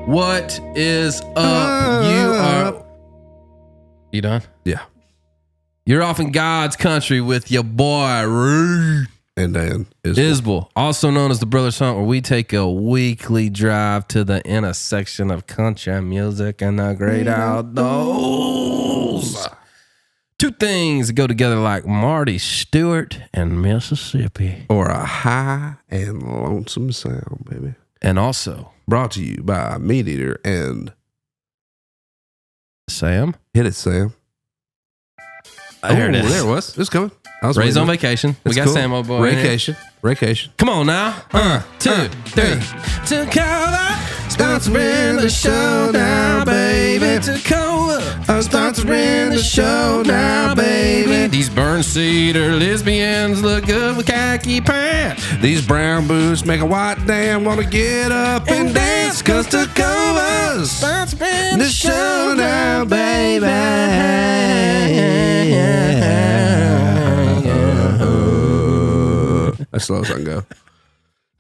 What is up? You done? Yeah. You're off in God's country with your boy Reid and Dan Isbell, also known as the Brothers Hunt, where we take a weekly drive to the intersection of country music and the great outdoors. Two things that go together like Marty Stuart and Mississippi. Or a high and lonesome sound, baby. And also brought to you by MeatEater and Sam. Hit it, Sam. There it is. There it was. It was coming. Ray's on vacation. We got cool. Sam, old boy. Raycation. Come on now. 1, 2, 3. Tacoma, sponsoring the show now, baby. Tacoma, sponsoring the show now, baby. These burn cedar lesbians look good with khaki pants. These brown boots make a white damn want to get up and dance. Cause Tacoma's sponsoring the show now, baby. That's slow as I can go.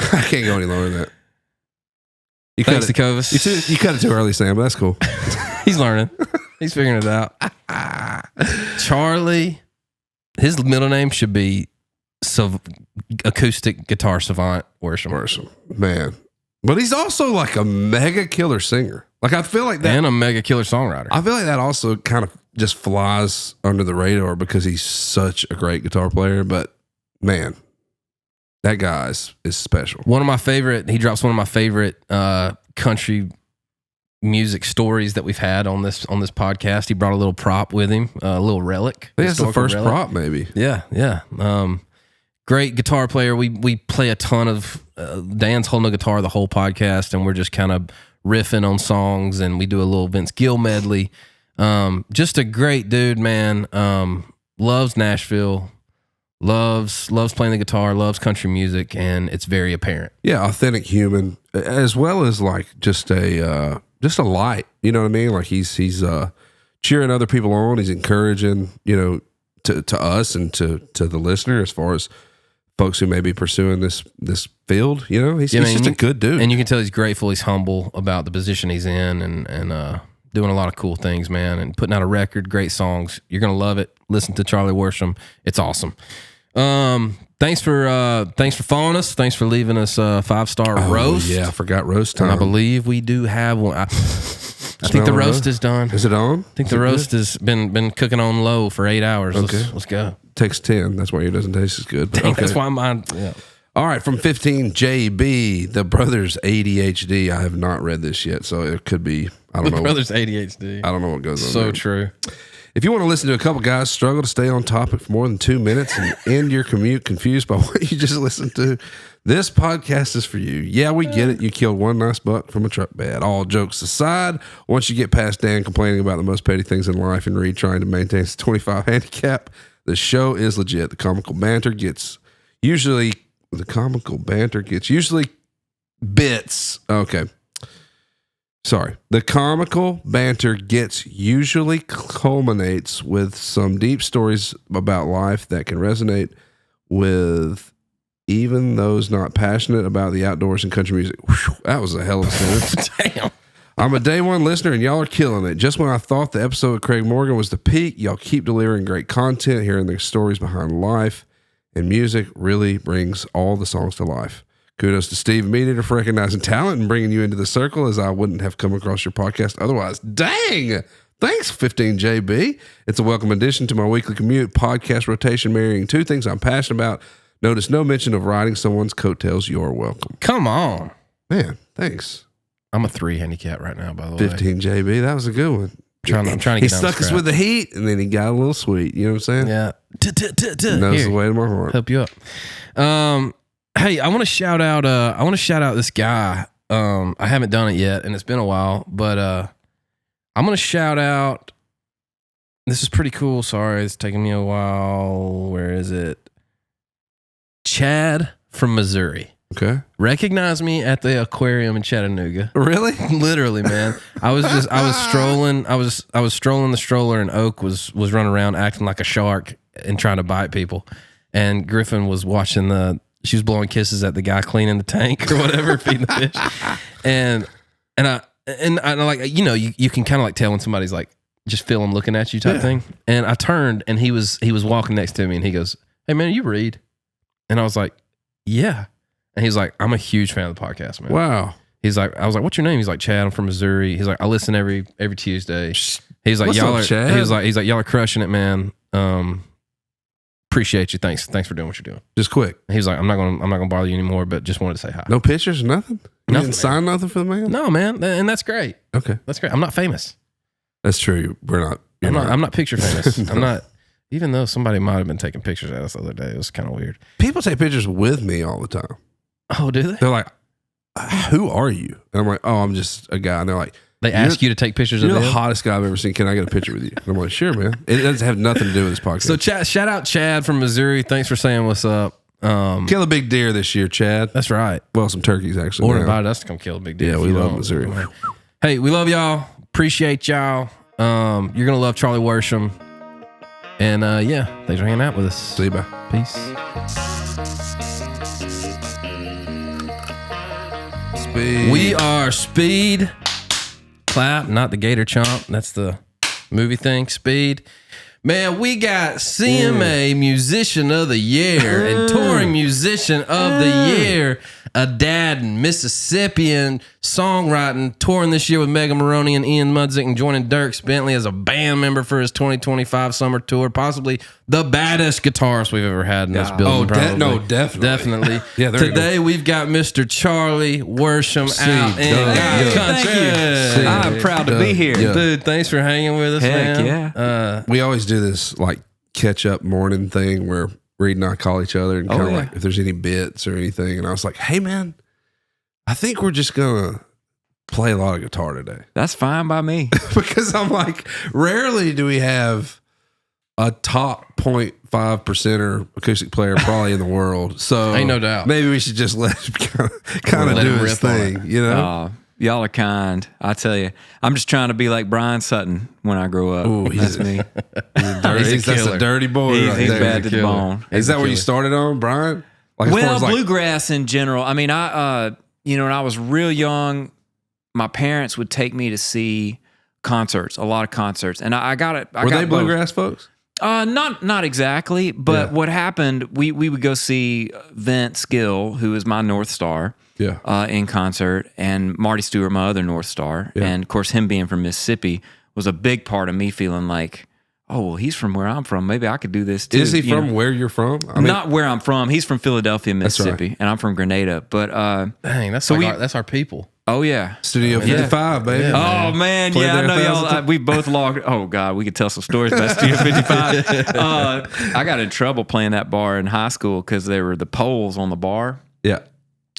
I can't go any lower than that. Thanks to Covis. You cut it too early, Sam, but that's cool. He's learning. He's figuring it out. Charlie, his middle name should be acoustic guitar savant Worsham. Man. But he's also like a mega killer singer. Like I feel like that. And a mega killer songwriter. I feel like that also kind of just flies under the radar because he's such a great guitar player. But man, that guy is special. He drops one of my favorite country music stories that we've had on this podcast. He brought a little prop with him, a little relic. I think that's the first prop, maybe. Yeah. Great guitar player. We play a ton of Dan's holding a guitar the whole podcast, and we're just kind of riffing on songs, and we do a little Vince Gill medley. Just a great dude, man. Loves Nashville. Loves playing the guitar, loves country music, and it's very apparent. Yeah, authentic human, as well as like just a light. You know what I mean? Like he's cheering other people on. He's encouraging, to us and to the listener as far as folks who may be pursuing this field. He's just a good dude, and you can tell he's grateful. He's humble about the position he's in, and doing a lot of cool things, man, and putting out a record, great songs. You're gonna love it. Listen to Charlie Worsham. It's awesome. Thanks for following us. Thanks for leaving us a 5-star roast. Yeah, I forgot roast time. And I believe we do have one. I think the roast is done. Is it on? I think the roast has been cooking on low for 8 hours. Okay. Let's go. Takes 10. That's why it doesn't taste as good. Dang, okay. That's why mine. Yeah. All right, from 15 JB, the Brothers ADHD. I have not read this yet, so it could be. I don't know. Brothers ADHD. I don't know what goes on. So there. True. If you want to listen to a couple guys struggle to stay on topic for more than 2 minutes and end your commute confused by what you just listened to, this podcast is for you. Yeah, we get it. You killed one nice buck from a truck bed. All jokes aside, once you get past Dan complaining about the most petty things in life and Reid trying to maintain his 25 handicap, the show is legit. The comical banter gets usually bits. Okay. Sorry. The comical banter usually culminates with some deep stories about life that can resonate with even those not passionate about the outdoors and country music. Whew, that was a hell of a sentence. Damn. I'm a day one listener and y'all are killing it. Just when I thought the episode with Craig Morgan was the peak, y'all keep delivering great content, hearing the stories behind life, and music really brings all the songs to life. Kudos to Steve MeatEater for recognizing talent and bringing you into the circle, as I wouldn't have come across your podcast otherwise. Dang! Thanks, 15JB. It's a welcome addition to my weekly commute podcast rotation, marrying two things I'm passionate about. Notice no mention of riding someone's coattails. You're welcome. Come on. Man, thanks. I'm a 3 handicap right now, by the way. 15JB. That was a good one. I'm trying to get He stuck us with the heat, and then he got a little sweet. You know what I'm saying? Yeah. Knows the way to my heart. Help you up. Hey, I want to shout out this guy. I haven't done it yet, and it's been a while, but I'm going to shout out. This is pretty cool. Sorry, it's taking me a while. Where is it? Chad from Missouri. Okay. Recognized me at the aquarium in Chattanooga. Really? Literally, man. I was strolling the stroller, and Oak was running around acting like a shark and trying to bite people. And Griffin was watching she was blowing kisses at the guy cleaning the tank or whatever, feeding the fish. And and I like, you can kind of like tell when somebody's like just feel them looking at you type thing. And I turned and he was walking next to me and he goes, "Hey man, are you Reid?" And I was like, "Yeah." And he's like, "I'm a huge fan of the podcast, man." Wow. He's like, I was like, "What's your name?" He's like, "Chad, I'm from Missouri." He's like, "I listen every Tuesday." He's like, What's "Y'all up, are," Chad? he's like, "Y'all are crushing it, man. Appreciate you. Thanks for doing what you're doing." Just quick. He was like, I'm not gonna bother you anymore, but just wanted to say hi." No pictures, nothing? You Nothing, didn't sign nothing for the man? No, man, and that's great. Okay. That's great. I'm not famous. That's true. We're not. I'm not picture famous. No. I'm not. Even though somebody might have been taking pictures of us the other day, it was kind of weird. People take pictures with me all the time. Oh, do they? They're like, "Who are you?" And I'm like, "Oh, I'm just a guy." And they're like, They ask you to take pictures of "You're them? the hottest guy I've ever seen. Can I get a picture with you?" And I'm like, "Sure, man." It doesn't have nothing to do with this podcast. So shout out Chad from Missouri. Thanks for saying what's up. Kill a big deer this year, Chad. That's right. Well, some turkeys actually. Or now. invited us to come kill a big deer. Yeah, if we you love don't. Missouri. Hey, we love y'all. Appreciate y'all. You're gonna love Charlie Worsham. And yeah, thanks for hanging out with us. See you, bye. Peace. Speed. We are Speed. Clap, not the Gator Chomp. That's the movie thing. Speed. Man, we got CMA Musician of the Year and Touring Musician of the Year. A dad in Mississippian songwriting, touring this year with Megan Maroney and Ian Mudzik and joining Dierks Bentley as a band member for his 2025 summer tour. Possibly the baddest guitarist we've ever had in this building. Definitely. Yeah, today we've got Mr. Charlie Worsham out in Hey, country. thank you. I'm proud to be here. Yeah. Dude, thanks for hanging with us, Heck man. yeah. We always do this like catch up morning thing where Reid and I call each other and kind of yeah. like if there's any bits or anything. And I was like, "Hey man, I think we're just gonna play a lot of guitar today." That's fine by me. Because I'm like, rarely do we have a top 0.5% acoustic player probably in the world. So Ain't no doubt. Maybe we should just let him kind of Let do him his rip on thing, you know? Y'all are kind. I tell you, I'm just trying to be like Brian Sutton when I grow up. Ooh, That's me. He's a That's killer. a dirty boy. He's, right he's there. bad to the killer. bone. Is that what you killer. started on, Brian? Like, as far Well, as, like, bluegrass in general. I mean, when I was real young, my parents would take me to see concerts, a lot of concerts, and I got it. were they bluegrass folks? Not exactly, but Yeah. what happened? We would go see Vince Gill, who is my North Star. Yeah. In concert, and Marty Stuart, my other North Star. Yeah. And of course, him being from Mississippi was a big part of me feeling like, oh, well, he's from where I'm from. Maybe I could do this too. Is he you from know? where you're from? I mean, Not where I'm from. He's from Philadelphia, That's right. Mississippi, and I'm from Grenada. But Dang, that's So that's our people. oh yeah. Studio 55, baby. Yeah. Oh man, Played yeah, I there know 1,000 y'all. We both logged. Oh god, we could tell some stories about Studio 55. I got in trouble playing that bar in high school because there were the poles on the bar. Yeah.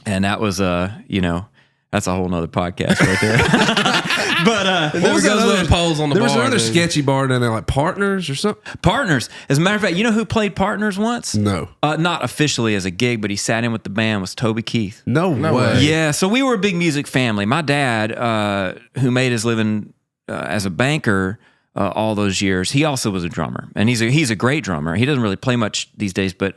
And that was, that's a whole nother podcast right there. But What was that other polls on the There was bar, another dude? sketchy bar down there, like Partners or something. Partners. As a matter of fact, you know who played Partners once? No. Not officially as a gig, but he sat in with the band, was Toby Keith. No way. way. Yeah, so we were a big music family. My dad, who made his living as a banker all those years, he also was a drummer. And he's a great drummer. He doesn't really play much these days, but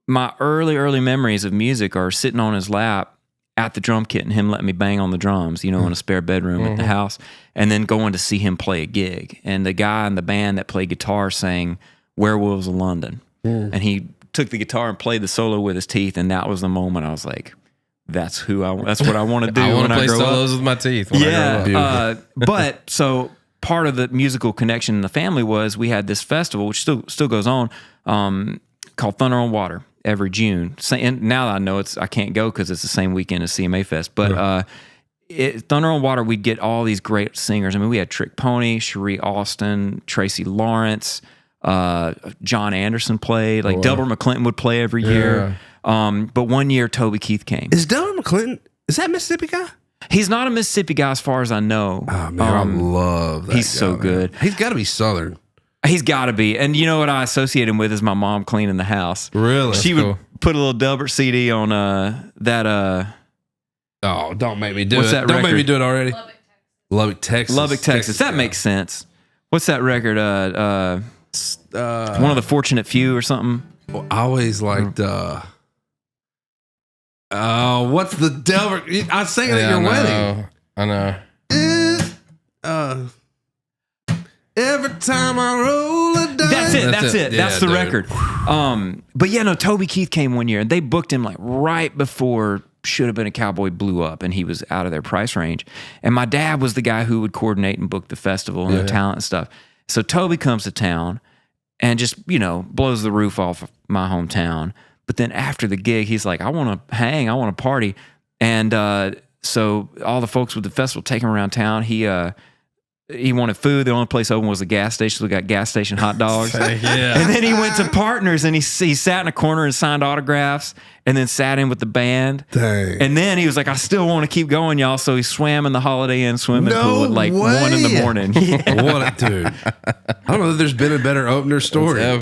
my early memories of music are sitting on his lap at the drum kit and him letting me bang on the drums, in a spare bedroom at the house, and then going to see him play a gig. And the guy in the band that played guitar sang Werewolves of London. And he took the guitar and played the solo with his teeth, and that was the moment I was like, that's what I want to do I want when to I play grow solos up. with my teeth. When I grow up. Yeah, but so part of the musical connection in the family was we had this festival, which still goes on, called Thunder on Water every June. And now that I know I can't go because it's the same weekend as CMA Fest. But Thunder on Water, we'd get all these great singers. I mean, we had Trick Pony, Cherie Austin, Tracy Lawrence, John Anderson played. Like Delbert McClinton would play every year. But one year, Toby Keith came. Is Delbert McClinton, is that Mississippi guy? He's not a Mississippi guy as far as I know. Oh, man, I love that he's guy, so man. good. He's got to be Southern. He's got to be. And you know what I associate him with is my mom cleaning the house. Really? She would put a little Delbert CD on that. Oh, don't make me do What's it. that Don't make record? me do it already. Lubbock, Texas. Lubbock, Texas. That makes sense. What's that record? One of the Fortunate Few or something. Well, I always liked. What's the Delbert? I sang it at your wedding. I know. Every time I roll a dice. That's it. Yeah, That's the dude. record. But yeah, no, Toby Keith came one year and they booked him like right before Should Have Been a Cowboy blew up and he was out of their price range. And my dad was the guy who would coordinate and book the festival and the talent and stuff. So Toby comes to town and just, blows the roof off of my hometown. But then after the gig, he's like, I want to hang, I want to party. And so all the folks with the festival take him around town. He wanted food. The only place open was a gas station. So we got gas station hot dogs. Yeah. And then he went to Partners and he sat in a corner and signed autographs and then sat in with the band. Dang. And then he was like, I still want to keep going, y'all. So he swam in the Holiday Inn swimming pool at like 1 a.m. Yeah. What a dude. I don't know if there's been a better opener story. Yeah,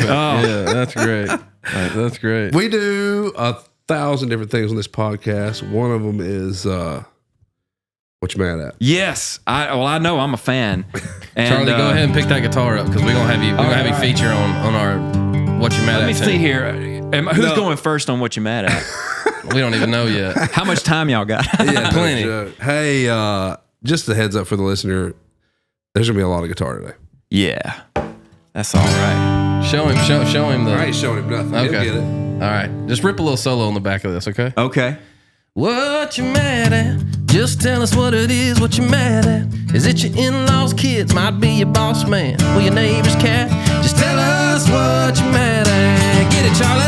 that's great. That's great. We do 1,000 different things on this podcast. One of them is what you mad at? Yes. I know I'm a fan. And, Charlie, go ahead and pick that guitar up because we're gonna have you feature on our What You Mad At. Let me see here. Who's going first on What You Mad At? We don't even know yet. How much time y'all got? Yeah, Plenty. Hey, just a heads up for the listener. There's gonna be a lot of guitar today. Yeah. That's all right. Show him the. I ain't showing him nothing. Okay. He'll get it. All right. Just rip a little solo on the back of this, okay? Okay. What you mad at? Just tell us what it is, what you mad at. Is it your in-laws' kids? Might be your boss man or your neighbor's cat. Just tell us what you mad at. Get it, Charlie.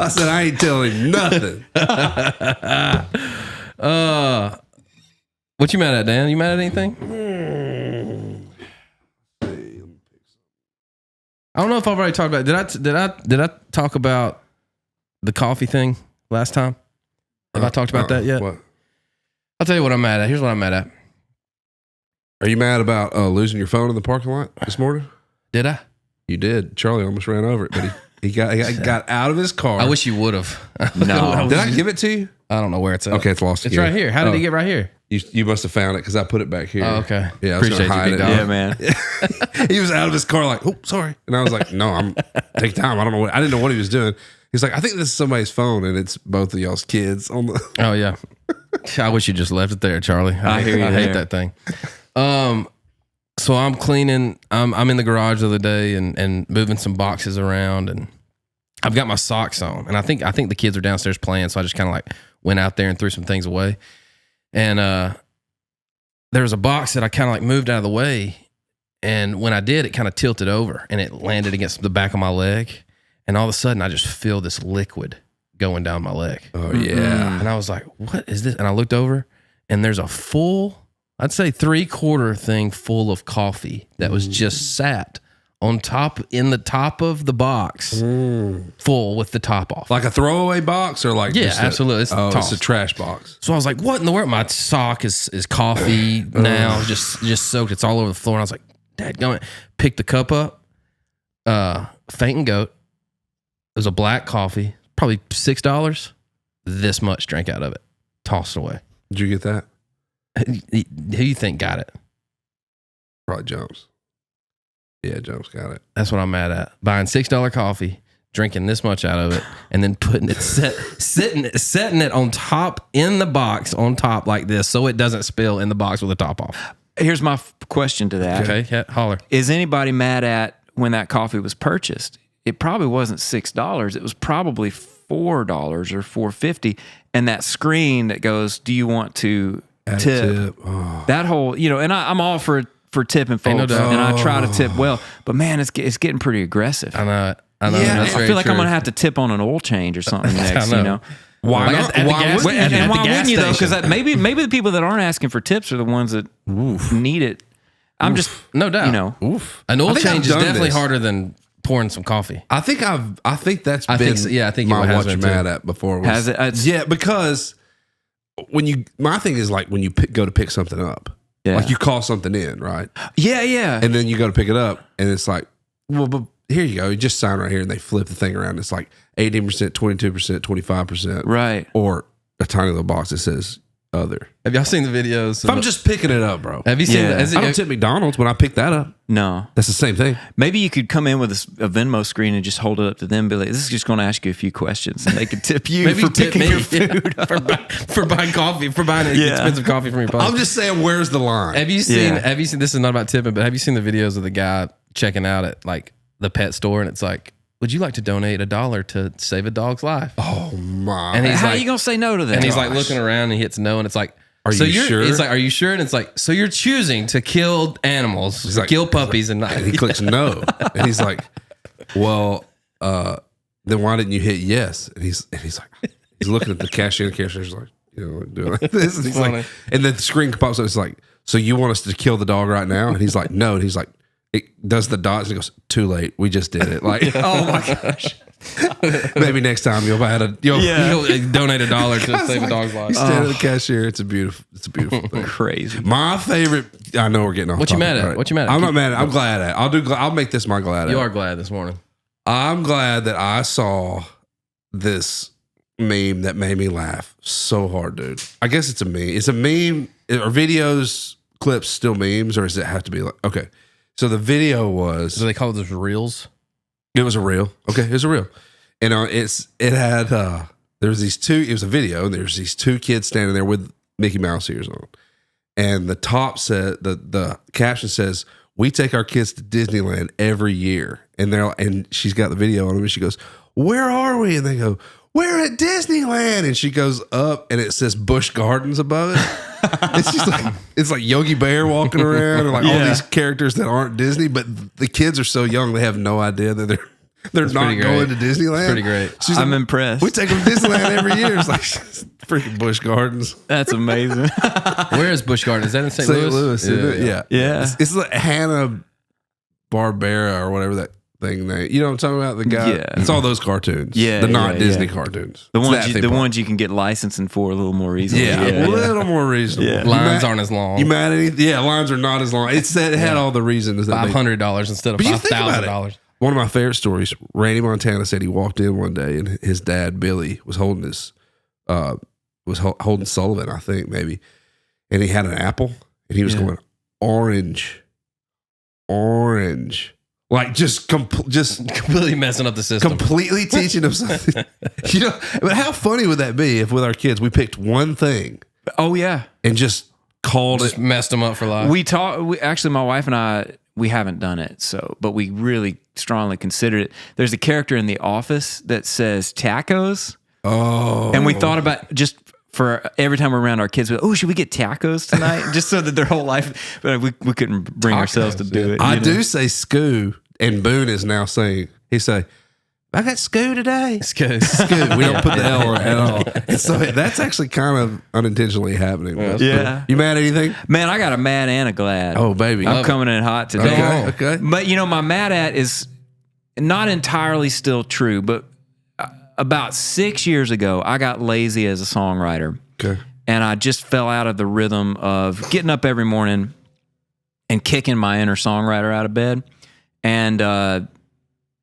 I said I ain't telling him nothing. What you mad at, Dan? You mad at anything? I don't know if I've already talked about it. Did I talk about the coffee thing last time? Have I talked about that yet? What? I'll tell you what I'm mad at. Here's what I'm mad at. Are you mad about losing your phone in the parking lot this morning? Did I? You did. Charlie almost ran over it, but he got out of his car. I wish you would have. No. Did I give it to you? I don't know where it's at. Okay, it's lost It's again. right here. How did he get right here? You must have found it because I put it back here. Oh, okay. Yeah, I was Appreciate gonna hide you, big it. dog. Yeah, man. He was out of his car like, oh, sorry. And I was like, no, take time. I don't know I didn't know what he was doing. He's like, I think this is somebody's phone and it's both of y'all's kids on the. Oh yeah. I wish you just left it there, Charlie. I hear you I hate there. that thing. So I'm cleaning. I'm in the garage the other day and moving some boxes around, and I've got my socks on, and I think the kids are downstairs playing, so I just kind of like went out there and threw some things away, and there was a box that I kind of like moved out of the way, and when I did, it kind of tilted over and it landed against the back of my leg, and all of a sudden I just feel this liquid going down my leg. Oh, yeah. And I was like, what is this? And I looked over and there's a full, I'd say 3/4 thing full of coffee that was just sat on top, in the top of the box, full with the top off. Like a throwaway box or like. Yeah, just absolutely. It's it's tossed. a trash box. So I was like, what in the world? My sock is coffee now, just soaked. It's all over the floor. And I was like, dadgummit. Picked the cup up, Faint and Goat. It was a black coffee, probably $6. This much drank out of it, tossed away. Did you get that? Who you think got it? Probably Jones. Yeah, Jones got it. That's what I'm mad at. Buying $6 coffee, drinking this much out of it, and then putting it setting it on top in the box on top like this so it doesn't spill in the box with the top off. Here's my question to that. Okay, yeah, holler. Is anybody mad at when that coffee was purchased? It probably wasn't $6. It was probably $4 or $4.50. And that screen that goes, do you want to tip? Oh. That whole, and I'm all for tipping folks, no doubt. and I try to tip well. But man, it's getting pretty aggressive. I know it. I know. Yeah, That's I very feel like true. I'm gonna have to tip on an oil change or something next. know. Why Like not? at the Why gas- wouldn't at you? the And why gas wouldn't you though? Because station. maybe the people that aren't asking for tips are the ones that need it. I'm just No doubt. Oof. An oil I think I've change is done definitely this. harder than pouring some coffee. I think that's I been think so. Yeah, I think my it has what you're been, mad too. at before. Has it? It's- Yeah, because my thing is like when you go to pick something up, Yeah. like you call something in, right? yeah. And then you go to pick it up and it's like, well, but here you go. You just sign right here and they flip the thing around. It's like 18%, 22%, 25%. Right. Or a tiny little box that says other. Have y'all seen the videos? If I'm just picking it up, bro. Have you seen? Yeah. I don't tip McDonald's when I pick that up. No. That's the same thing. Maybe you could come in with a Venmo screen and just hold it up to them and be like, this is just going to ask you a few questions and they could tip you Maybe for tip picking me your food up. for buying coffee, for buying expensive coffee from your pocket. I'm just saying, where's the line? Have you seen? Yeah. Have you seen? This is not about tipping, but have you seen the videos of the guy checking out at like the pet store, and it's like, would you like to donate $1 to save a dog's life? Oh my! And he's How like, are you going to say no to that? and he's like looking around and he hits no, and it's like, Are you sure? It's like, are you sure? And it's like, so you're choosing to kill animals, He's like- kill puppies, and And he clicks no, and he's like, "Well, then why didn't you hit yes?" And he's like, he's looking at the cashier. And the cashier's like, doing like this, and he's Funny. like, and then the screen pops up. It's like, "So you want us to kill the dog right now?" And he's like, "No." And he's like, it does the dots. And he goes, "Too late. We just did it." Like, oh my gosh. maybe next time you'll donate $1 to save a dog's You life. stand at the cashier. It's a beautiful thing. Crazy. My favorite. I know we're getting off. What you topic, mad at? all right. What you mad at? I'm not mad at. I'm glad at. I'll make this my glad at. You are glad this morning. I'm glad that I saw this meme that made me laugh so hard, dude. I guess it's a meme. It's a meme. Are videos, clips still memes, or does it have to be like, okay? So the video was, So they call those reels. it was a reel. Okay, it was a reel. And it had there was these two, it was a video, and there's these two kids standing there with Mickey Mouse ears on. And the top said, the caption says, "We take our kids to Disneyland every year." And she's got the video on them, and she goes, "Where are we?" And they go, "We're at Disneyland." And she goes up, and it says Busch Gardens above it. It's just like, it's like Yogi Bear walking around, and like all these characters that aren't Disney, but the kids are so young they have no idea that they're not pretty going great. to Disneyland. Pretty great. She's I'm like, impressed. "We take them to Disneyland every year." It's like freaking Busch Gardens. That's amazing. Where is Busch Gardens? Is that in St. Louis? isn't it? Yeah. Yeah. It's like Hanna Barbera or whatever that thing name. You know what I'm talking about? The guy. Yeah. It's all those cartoons. Yeah, The not yeah, Disney yeah. cartoons. The It's ones that you, theme the park. ones you can get licensing for a little more easily. Yeah, a little more reasonable. Yeah. You Lines mad- aren't as long. You mad at anything? Yeah, lines are not as long. It said it had all the reasons that they $500 instead of But you think about $5,000. it. One of my favorite stories, Randy Montana said he walked in one day and his dad, Billy, was holding holding Sullivan, I think, maybe. And he had an apple and he was going, orange. Like just Completely messing up the system. completely teaching them something. But how funny would that be if with our kids we picked one thing Oh yeah. and just called Just it? messed them up for life. Actually, my wife and I, we haven't done it. But we really strongly considered it. There's a character in The Office that says tacos. Oh. And we thought about just for every time we're around our kids, should we get tacos tonight? Just so that their whole life, but we couldn't bring ourselves to do it. I you know? do say scoo, and Boone is now saying, he say, "I got scoo today." Scoo. We don't put the L at all. And so that's actually kind of unintentionally happening. Yeah. You mad at anything? Man, I got a mad and a glad. Oh, baby. I'm coming in hot today. Okay. But my mad at is not entirely still true, but about 6 years ago, I got lazy as a songwriter. Okay. And I just fell out of the rhythm of getting up every morning and kicking my inner songwriter out of bed. And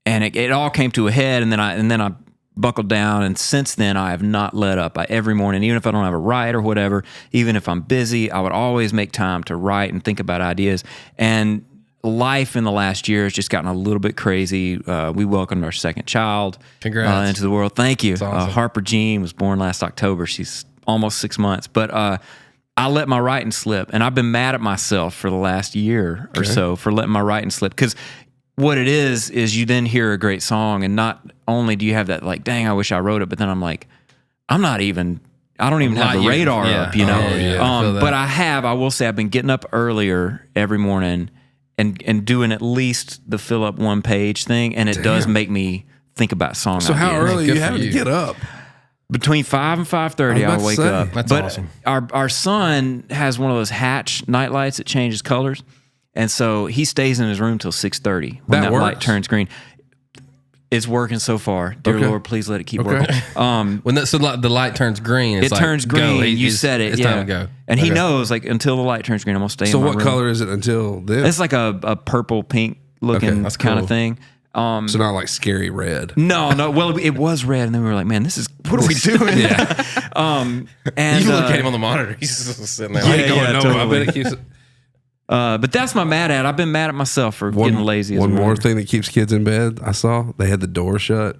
it all came to a head, and then I buckled down, and since then I have not let up. Every morning, even if I don't have a write or whatever, even if I'm busy, I would always make time to write and think about ideas. And life in the last year has just gotten a little bit crazy. We welcomed our second child Congrats. into the world. Thank you. awesome. Harper Jean was born last October. She's almost 6 months. But I let my writing slip, and I've been mad at myself for the last year or so for letting my writing slip. Because what it is you then hear a great song, and not only do you have that like, dang, I wish I wrote it, but then I'm like, I don't even have the radar up, you know? Oh, yeah. I feel that. But I will say I've been getting up earlier every morning and doing at least the fill up one page thing, and it does make me think about song So how ideas. early Good you for having to you. get up? Between 5 and 5:30, I I'll was wake about to say. up. That's but awesome. Our son has one of those Hatch night lights that changes colors, and so he stays in his room till 6:30 when That that light works. turns green. It's working so far. Dear Okay. Lord, please let it keep Okay. working. When the light turns green, it's It like, turns go. green. You said it. It's yeah. time to go. And he knows, like, until the light turns green, I'm gonna stay So in my what room. color is it until then? It's like a purple pink looking that's kind cool. of thing. So not like scary red. No. Well, it was red, and then we were like, man, what are we doing? And You look at him on the monitor. He's just sitting there. Totally. I bet it keeps. But that's my mad at. I've been mad at myself for getting lazy. One more thing that keeps kids in bed. I saw they had the door shut,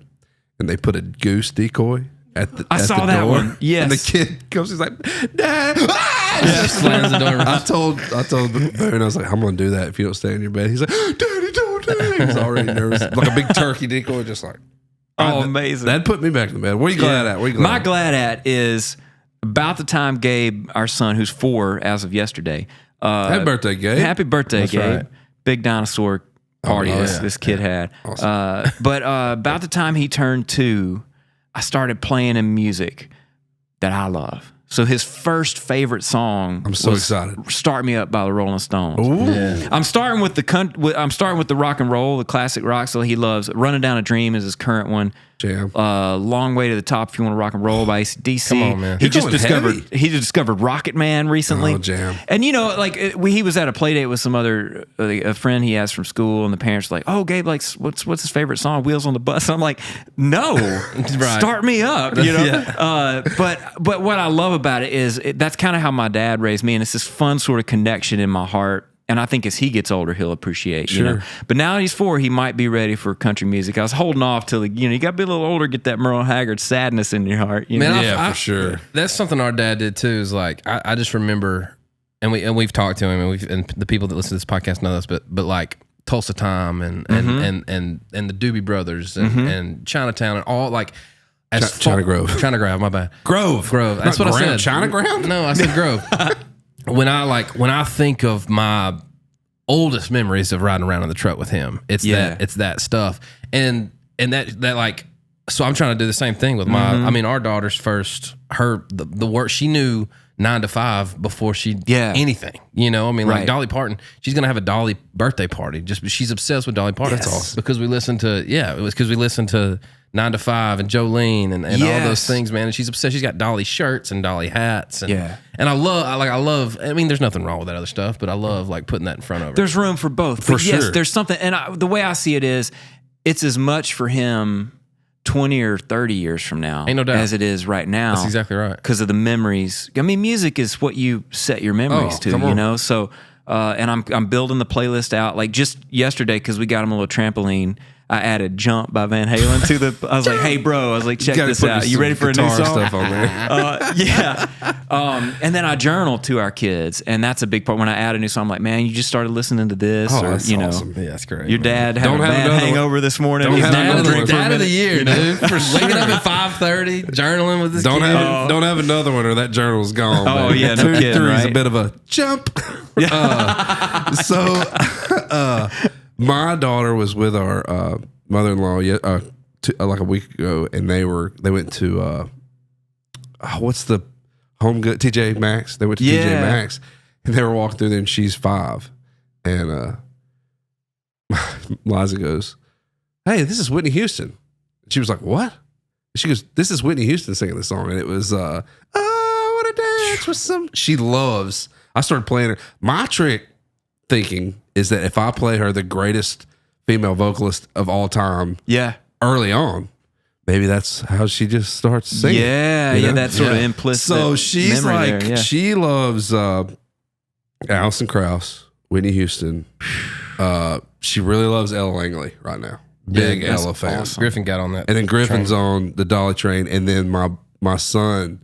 and they put a goose decoy at the. I saw that door. one. Yes. And the kid comes. He's like, Dad. Just slams the door. I told Boone, I was like, I'm gonna do that if you don't stay in your bed. He's like, Daddy, don't do it. He's already nervous, like a big turkey decoy, just like. Amazing. That put me back in the bed. What are you glad at? What are you glad My at? glad at is about the time Gabe, our son, who's 4 as of yesterday. Happy birthday, Gabe. Happy birthday, That's Gabe. right. Big dinosaur party this kid had. Awesome. But about the time he turned 2, I started playing him music that I love. So his first favorite song I'm so was excited. "Start Me Up" by the Rolling Stones. Ooh. Yeah. I'm starting with the rock and roll, the classic rock. So he loves "Running Down a Dream" is his current one. Jam. "Long Way to the Top" if you want to rock and roll by AC/DC. Come on, man. He You're just going discovered Rocket Man recently. Oh, jam. And like he was at a play date with some other a friend he has from school, and the parents were like, "Oh, Gabe likes what's his favorite song? Wheels on the Bus." I'm like, "No, Start Me Up." But what I love about it is that's kind of how my dad raised me, and it's this fun sort of connection in my heart. And I think as he gets older, he'll appreciate, you know. But now he's 4, he might be ready for country music. I was holding off till, you got to be a little older, get that Merle Haggard sadness in your heart. You know? Man, For sure. That's something our dad did too. Is like I just remember, and we've talked to him, and the people that listen to this podcast know this, but like Tulsa Time and the Doobie Brothers and Chinatown and all like. China Grove. China Grove, my bad. Grove. That's Not what I Ground, said. China Ground? No, I said Grove. When I think of my oldest memories of riding around in the truck with him, it's that stuff. And that like, so I'm trying to do the same thing with our daughter's first, the work, she knew 9 to 5 before she anything, like Dolly Parton, she's going to have a Dolly birthday party. She's obsessed with Dolly Parton. Yes. That's awesome. Because we listened to 9 to 5 and Jolene and all those things, man. And she's obsessed. She's got Dolly shirts and Dolly hats. And I love, there's nothing wrong with that other stuff, but I love like putting that in front of her. There's room for both. For but yes, sure. there's something. And the way I see it is, it's as much for him 20 or 30 years from now Ain't no doubt. as it is right now. That's exactly right. Because of the memories. I mean, music is what you set your memories to, come on. So, and I'm building the playlist out. Like just yesterday, because we got him a little trampoline, I added "Jump" by Van Halen to the. I was like, "Hey, bro," I was like, "Check this out. You ready for a new song?" Stuff on there. And then I journal to our kids, and that's a big part. When I add a new song, I'm like, "Man, you just started listening to this, Oh, or that's awesome. Yeah, that's great. your dad had Don't a have bad another one. hangover this morning. Don't He's have not another gonna one. drink for a Dad of the minute." year, dude. For waking up at 5:30, journaling with this Don't kid. have another one, or that journal's gone. Oh, baby. yeah, no 2 to kidding, 3 is a right? bit of a jump. My daughter was with our mother-in-law like a week ago, and they went to what's the Home Good TJ Maxx. They went to TJ Maxx, and they were walking through there, and she's 5, and Liza goes, "Hey, this is Whitney Houston." She was like, "What?" She goes, "This is Whitney Houston singing this song," and it was "I Want to Dance with Some." She loves. I started playing her. My trick thinking is that if I play her the greatest female vocalist of all time, early on, maybe that's how she just starts singing. That sort of implicit. So she's memory like, there, she loves Alison Krauss, Whitney Houston. She really loves Ella Langley right now. Big That's Ella fan. awesome. Griffin got on that. And then Griffin's on the Dolly train. And then my son,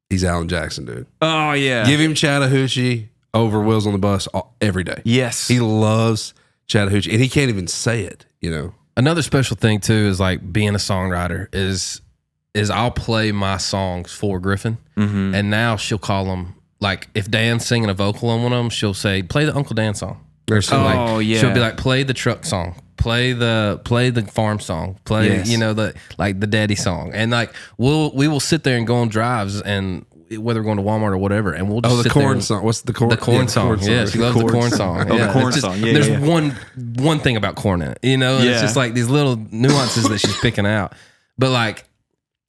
he's Alan Jackson, dude. Oh yeah. Give him Chattahoochee over Wheels on the Bus every day. Yes. He loves Chattahoochee, and he can't even say it, Another special thing too is like being a songwriter is I'll play my songs for Griffin, and now she'll call them, like if Dan's singing a vocal on one of them, she'll say, "Play the Uncle Dan song." Or so she'll be like, "Play the truck song, play the farm song, play the daddy song," and like we will sit there and go on drives, and whether we're going to Walmart or whatever, and we'll just the sit corn there song. What's the corn? The corn song. Yeah, she loves the corn song. Oh, the corn It's just- song. Yeah, there's yeah. one thing about corn in it, and it's just like these little nuances that she's picking out. But like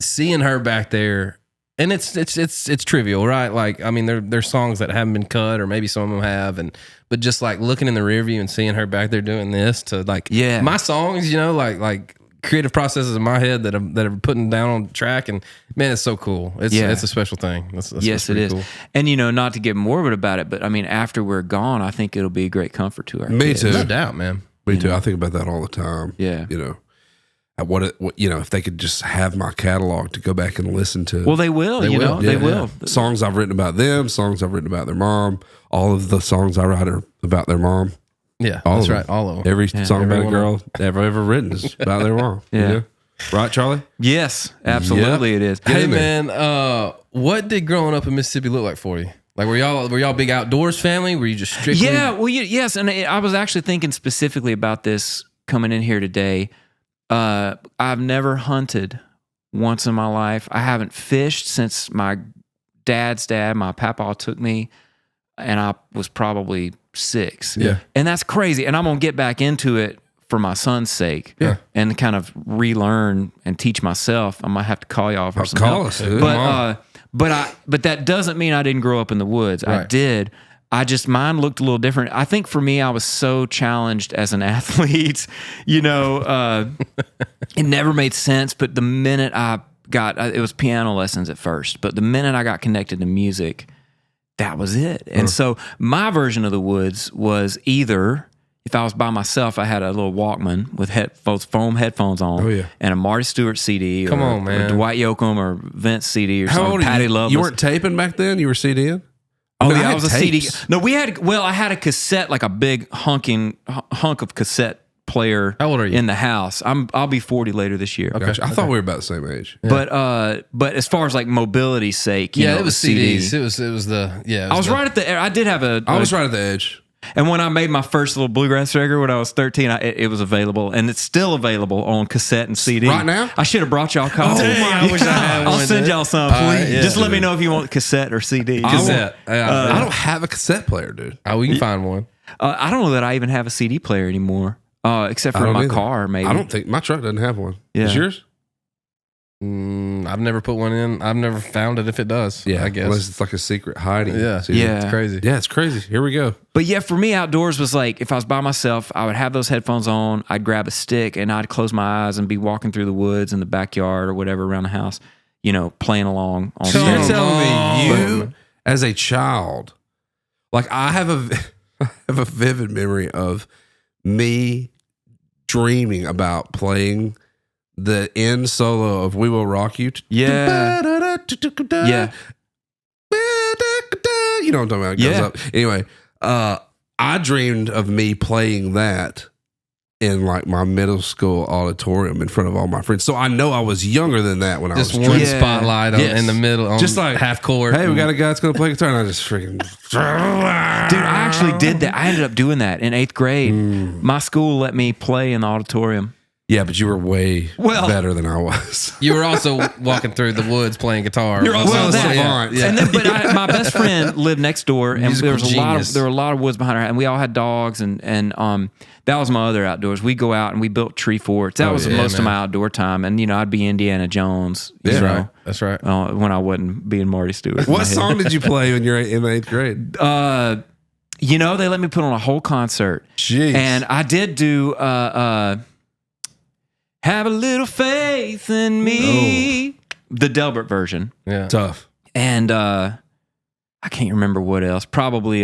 seeing her back there And it's trivial, right? Like, I mean, there's songs that haven't been cut, or maybe some of them have, but just like looking in the rear view and seeing her back there doing this to like my songs, like creative processes in my head that are putting down on track, and man, it's so cool. It's a special thing. That's yes, it is. Cool. And not to get morbid about it, but I mean, after we're gone, I think it'll be a great comfort to our Me kids. too. No doubt, man. Me too. I think about that all the time. Yeah. What if they could just have my catalog to go back and listen to. Well, they will. They will. Songs I've written about them, songs I've written about their mom. All of the songs I write are about their mom. Yeah, all that's of right. them. All of them. Every song about a girl ever written is about their mom. Yeah. Right, Charlie? Yes, absolutely, it is. Hey, man, what did growing up in Mississippi look like for you? Like, were y'all big outdoors family? Were you just strictly? Yeah, well, yes, and I was actually thinking specifically about this coming in here today. I've never hunted once in my life. I haven't fished since my dad's dad, my papa, took me, and I was probably 6. Yeah. And that's crazy. And I'm going to get back into it for my son's sake. Yeah. And kind of relearn and teach myself. I might have to call y'all for some help. Us, dude. But that doesn't mean I didn't grow up in the woods. Right. I did. Mine looked a little different. I think for me, I was so challenged as an athlete, it never made sense. But the minute it was piano lessons at first, but the minute I got connected to music, that was it. And so my version of the woods was either, if I was by myself, I had a little Walkman with foam headphones on, and a Marty Stuart CD, Come on, man. or Dwight Yoakam or Vince CD, or How something. old are Patty you? Loveless. You weren't taping back then? You were CDing? Oh, I yeah, I had was a tapes. CD. No, I had a cassette, like a big hunk of cassette player. How old are you? In the house. I'll be 40 later this year. Gotcha. I thought we were about the same age. But as far as like mobility's sake, it was CDs. It was I was right at the. I did have a. I was right at the edge. And when I made my first little bluegrass record when I was 13, it was available, and it's still available on cassette and CD. Right now? I should have brought y'all copies. I wish I had I'll one, send dude. y'all some. Please. Just let me know if you want cassette or CD. cassette. I don't have a cassette player, dude. We can find one. I don't know that I even have a CD player anymore, except I for in don't my either. car, maybe. I don't think my truck doesn't have one. Yeah. Is yours? I've never put one in. I've never found it if it does. I guess. Unless it's like a secret hiding. Yeah. CD. Yeah. It's crazy. Yeah, it's crazy. Here we go. But yeah, for me, outdoors was like, if I was by myself, I would have those headphones on, I'd grab a stick, and I'd close my eyes and be walking through the woods in the backyard or whatever around the house, playing along on So you're stage. telling me you, as a child, like I have a vivid memory of me dreaming about playing the end solo of "We Will Rock You." Yeah. Yeah. You know what I'm talking about? It goes up. Anyway, I dreamed of me playing that in like my middle school auditorium in front of all my friends. So I know I was younger than that when Just I was one dreaming. spotlight in the middle, on Just like half court. Hey, we got a guy that's going to play guitar, and I just freaking. Dude, I actually did that. I ended up doing that in 8th grade. My school let me play in the auditorium. Yeah, but you were way better than I was. You were also walking through the woods playing guitar. You're also a that- savant. Yeah. And then, my best friend lived next door, and Musical there were a genius. lot of woods behind her, and we all had dogs, and that was my other outdoors. We'd go out and we built tree forts. That was most of my outdoor time, and I'd be Indiana Jones. That's right. That's right. When I wasn't being Marty Stuart. What song did you play when you were in 8th grade? They let me put on a whole concert. Jeez. And I did do Have a Little Faith in Me, the Delbert version. Yeah. Tough. And I can't remember what else. Probably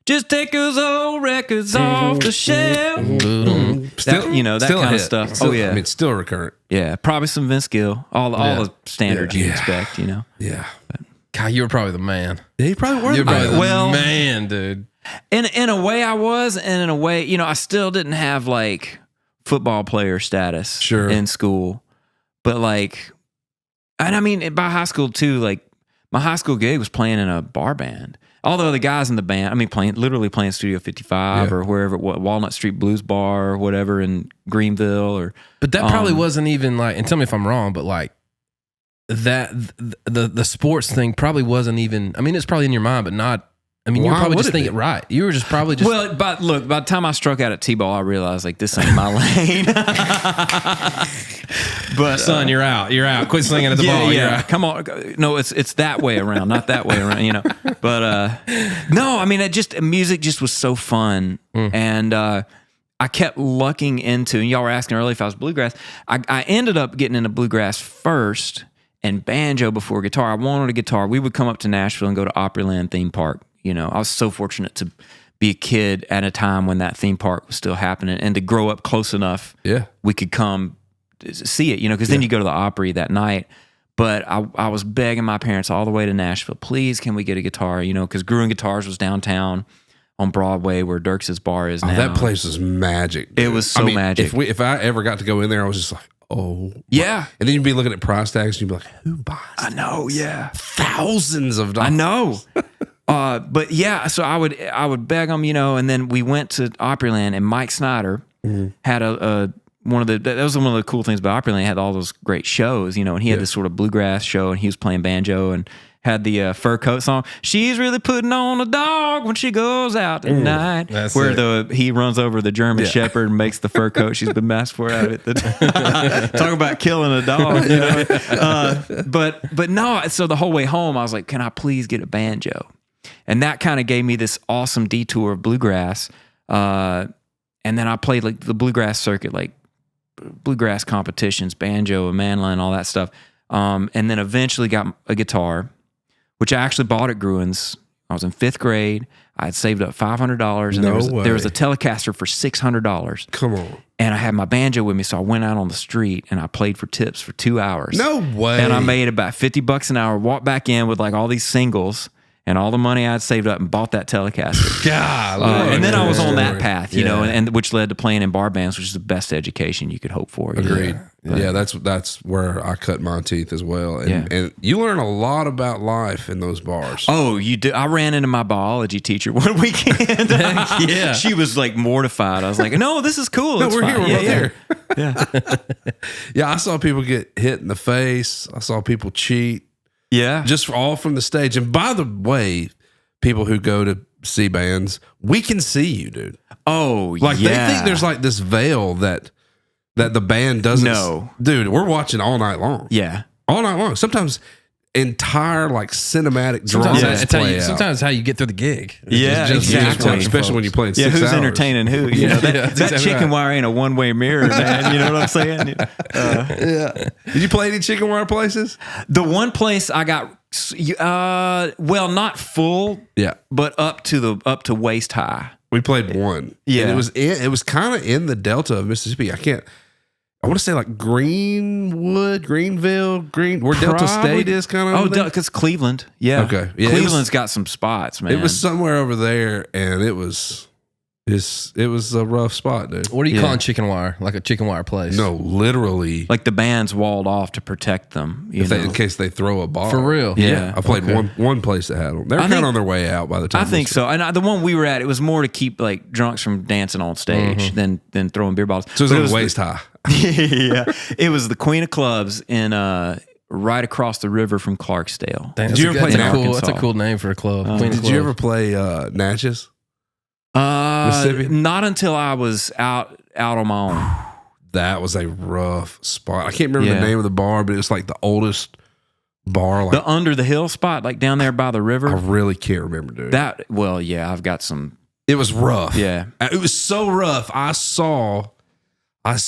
Just Take Those Old Records Off the Shelf. Still, that still kind a of hit. stuff. Still, Oh, yeah. I mean, still recurrent. Yeah, probably some Vince Gill. All the standards you'd expect, Yeah. God, you were probably the man. Yeah, you probably were. You're probably the Well- man, dude. In a way I was, and in a way, I still didn't have like football player status in school. But like, and I mean, by high school too, like my high school gig was playing in a bar band. Although the guys in the band, I mean, literally playing Studio 55 or wherever, Walnut Street Blues Bar or whatever in Greenville But that probably wasn't even like, and tell me if I'm wrong, but like that, the sports thing probably wasn't even, I mean, it's probably in your mind, but not, I mean, you were probably just thinking it right. You were just probably just. Well, but look, by the time I struck out at T-ball, I realized like this ain't my lane. But son, you're out. You're out. Quit singing at the ball. You're out. Come on. No, it's that way around, not that way around, But no, I mean, music just was so fun. And I kept lucking into, and y'all were asking earlier if I was bluegrass. I ended up getting into bluegrass first and banjo before guitar. I wanted a guitar. We would come up to Nashville and go to Opryland theme park. I was so fortunate to be a kid at a time when that theme park was still happening, and to grow up close enough, we could come see it, because then you go to the Opry that night. But I was begging my parents all the way to Nashville, please, can we get a guitar? Because Gruen Guitars was downtown on Broadway where Dierks' bar is now. That place was magic, dude. It was so magic. If I ever got to go in there, I was just like, oh. Yeah. And then you'd be looking at price tags and you'd be like, who buys I know, yeah. thousands of dollars? I know. But yeah, so I would beg them, and then we went to Opryland, and Mike Snyder had that was one of the cool things about Opryland. He had all those great shows, and he had this sort of bluegrass show, and he was playing banjo and had the fur coat song. She's really putting on a dog when she goes out at night. Where he runs over the German Shepherd and makes the fur coat she's been masked for out of it. Talk about killing a dog, But no, so the whole way home, I was like, can I please get a banjo? And that kind of gave me this awesome detour of bluegrass. And then I played like the bluegrass circuit, like bluegrass competitions, banjo and mandolin, all that stuff. And then eventually got a guitar, which I actually bought at Gruen's. I was in 5th grade. I had saved up $500, and there was a Telecaster for $600. Come on. And I had my banjo with me, so I went out on the street and I played for tips for 2 hours. No way. And I made about $50 an hour, walked back in with like all these singles and all the money I had saved up and bought that Telecaster. God. And then I was on that path, and which led to playing in bar bands, which is the best education you could hope for. Agreed. Yeah, that's where I cut my teeth as well. And you learn a lot about life in those bars. Oh, you do. I ran into my biology teacher one weekend. Yeah. She was like mortified. I was like, no, this is cool. No, It's we're fine. here. Yeah. Yeah, I saw people get hit in the face. I saw people cheat. Yeah. Just all from the stage. And by the way, people who go to see bands, we can see you, dude. Oh, Like they think there's like this veil that the band doesn't. No. Dude, we're watching all night long. Yeah. All night long. Sometimes entire like cinematic dramas play out. Sometimes how you get through the gig. Yeah, Just exactly. especially when you play in 6 who's hours. entertaining who? That exactly chicken right. wire ain't a one-way mirror, man. You know what I'm saying? Yeah. Did you play any chicken wire places? The one place I got, well, not full, Yeah. but up to waist high. We played one. Yeah. And it was kind of in the delta of Mississippi. I want to say like Greenville, where Delta State is kind of. Oh, because Cleveland. Yeah. Okay. Yeah, Cleveland's got some spots, man. It was somewhere over there, and it was a rough spot, dude. What are you calling chicken wire? Like a chicken wire place? No, literally. like the band's walled off to protect them. In case they throw a bar. For real? Yeah. I played one place that had them. They're kind of on their way out by the time. I think so. And the one we were at, it was more to keep like drunks from dancing on stage than throwing beer bottles. So it was waist high. Yeah. It was the Queen of Clubs in right across the river from Clarksdale. Dang, Did you ever play that's a cool name for a club. Queen of Did you Clubs. ever play Natchez? Mississippi? Not until I was out on my own. That was a rough spot. I can't remember the name of the bar, but it's like the oldest bar. Like, The Under the Hill spot, like down there by the river. I really can't remember, dude. I've got some. It was rough. Yeah. It was so rough. I saw like